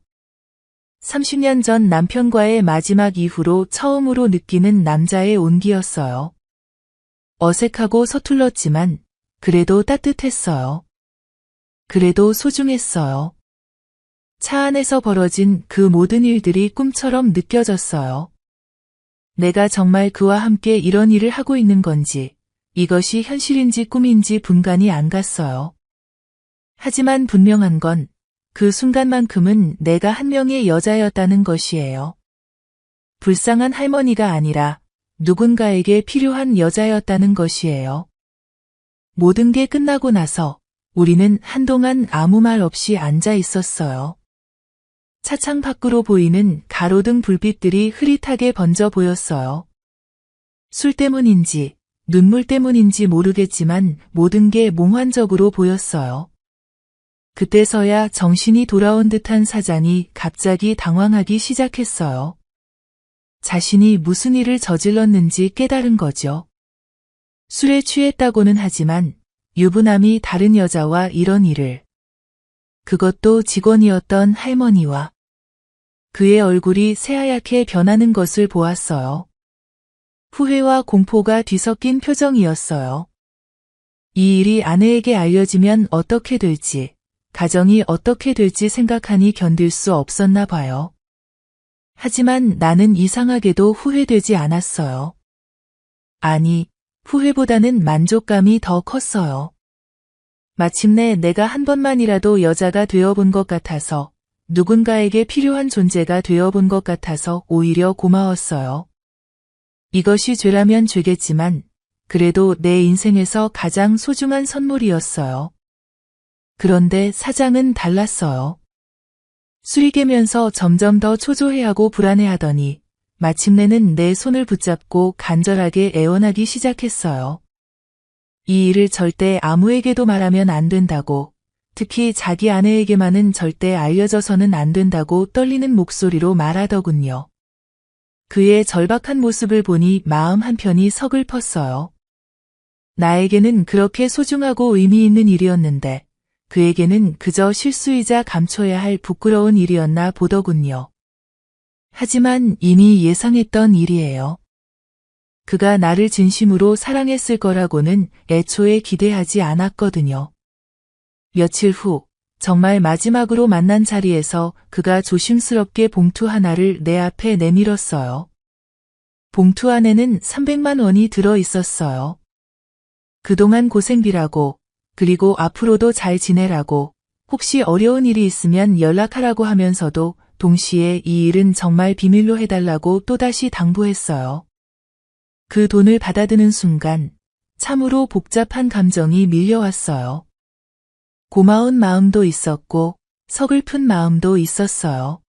30년 전 남편과의 마지막 이후로 처음으로 느끼는 남자의 온기였어요. 어색하고 서툴렀지만 그래도 따뜻했어요. 그래도 소중했어요. 차 안에서 벌어진 그 모든 일들이 꿈처럼 느껴졌어요. 내가 정말 그와 함께 이런 일을 하고 있는 건지, 이것이 현실인지 꿈인지 분간이 안 갔어요. 하지만 분명한 건 그 순간만큼은 내가 한 명의 여자였다는 것이에요. 불쌍한 할머니가 아니라 누군가에게 필요한 여자였다는 것이에요. 모든 게 끝나고 나서 우리는 한동안 아무 말 없이 앉아 있었어요. 차창 밖으로 보이는 가로등 불빛들이 흐릿하게 번져 보였어요. 술 때문인지 눈물 때문인지 모르겠지만 모든 게 몽환적으로 보였어요. 그때서야 정신이 돌아온 듯한 사장이 갑자기 당황하기 시작했어요. 자신이 무슨 일을 저질렀는지 깨달은 거죠. 술에 취했다고는 하지만 유부남이 다른 여자와 이런 일을, 그것도 직원이었던 할머니와, 그의 얼굴이 새하얗게 변하는 것을 보았어요. 후회와 공포가 뒤섞인 표정이었어요. 이 일이 아내에게 알려지면 어떻게 될지, 가정이 어떻게 될지 생각하니 견딜 수 없었나 봐요. 하지만 나는 이상하게도 후회되지 않았어요. 아니, 후회보다는 만족감이 더 컸어요. 마침내 내가 한 번만이라도 여자가 되어본 것 같아서, 누군가에게 필요한 존재가 되어본 것 같아서 오히려 고마웠어요. 이것이 죄라면 죄겠지만, 그래도 내 인생에서 가장 소중한 선물이었어요. 그런데 사장은 달랐어요. 술이 깨면서 점점 더 초조해하고 불안해하더니 마침내는 내 손을 붙잡고 간절하게 애원하기 시작했어요. 이 일을 절대 아무에게도 말하면 안 된다고, 특히 자기 아내에게만은 절대 알려져서는 안 된다고 떨리는 목소리로 말하더군요. 그의 절박한 모습을 보니 마음 한편이 서글펐어요. 나에게는 그렇게 소중하고 의미 있는 일이었는데 그에게는 그저 실수이자 감춰야 할 부끄러운 일이었나 보더군요. 하지만 이미 예상했던 일이에요. 그가 나를 진심으로 사랑했을 거라고는 애초에 기대하지 않았거든요. 며칠 후, 정말 마지막으로 만난 자리에서 그가 조심스럽게 봉투 하나를 내 앞에 내밀었어요. 봉투 안에는 300만 원이 들어 있었어요. 그동안 고생비라고, 그리고 앞으로도 잘 지내라고, 혹시 어려운 일이 있으면 연락하라고 하면서도 동시에 이 일은 정말 비밀로 해달라고 또다시 당부했어요. 그 돈을 받아드는 순간 참으로 복잡한 감정이 밀려왔어요. 고마운 마음도 있었고 서글픈 마음도 있었어요.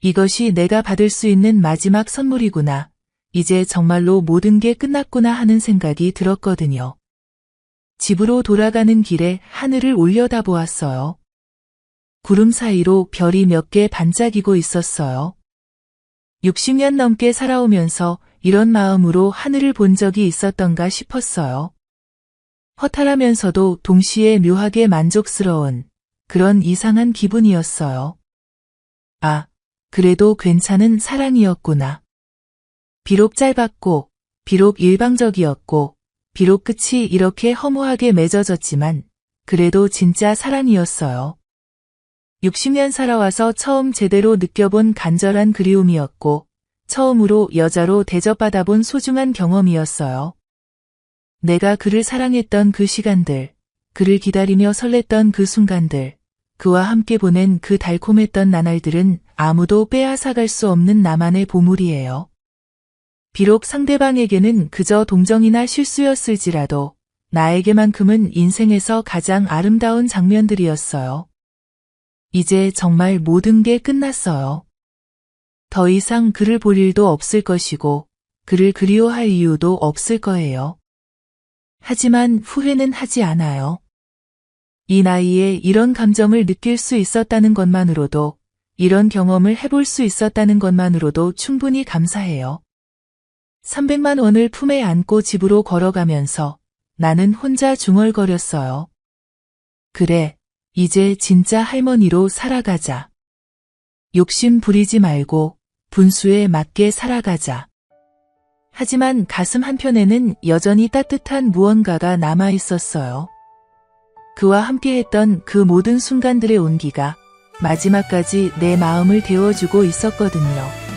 이것이 내가 받을 수 있는 마지막 선물이구나. 이제 정말로 모든 게 끝났구나 하는 생각이 들었거든요. 집으로 돌아가는 길에 하늘을 올려다보았어요. 구름 사이로 별이 몇 개 반짝이고 있었어요. 60년 넘게 살아오면서 이런 마음으로 하늘을 본 적이 있었던가 싶었어요. 허탈하면서도 동시에 묘하게 만족스러운 그런 이상한 기분이었어요. 아, 그래도 괜찮은 사랑이었구나. 비록 짧았고, 비록 일방적이었고, 비록 끝이 이렇게 허무하게 맺어졌지만 그래도 진짜 사랑이었어요. 60년 살아와서 처음 제대로 느껴본 간절한 그리움이었고 처음으로 여자로 대접받아본 소중한 경험이었어요. 내가 그를 사랑했던 그 시간들, 그를 기다리며 설렜던 그 순간들, 그와 함께 보낸 그 달콤했던 나날들은 아무도 빼앗아갈 수 없는 나만의 보물이에요. 비록 상대방에게는 그저 동정이나 실수였을지라도 나에게만큼은 인생에서 가장 아름다운 장면들이었어요. 이제 정말 모든 게 끝났어요. 더 이상 그를 볼 일도 없을 것이고 그를 그리워할 이유도 없을 거예요. 하지만 후회는 하지 않아요. 이 나이에 이런 감정을 느낄 수 있었다는 것만으로도, 이런 경험을 해볼 수 있었다는 것만으로도 충분히 감사해요. 300만 원을 품에 안고 집으로 걸어가면서 나는 혼자 중얼거렸어요. 그래, 이제 진짜 할머니로 살아가자. 욕심 부리지 말고 분수에 맞게 살아가자. 하지만 가슴 한편에는 여전히 따뜻한 무언가가 남아 있었어요. 그와 함께했던 그 모든 순간들의 온기가 마지막까지 내 마음을 데워주고 있었거든요.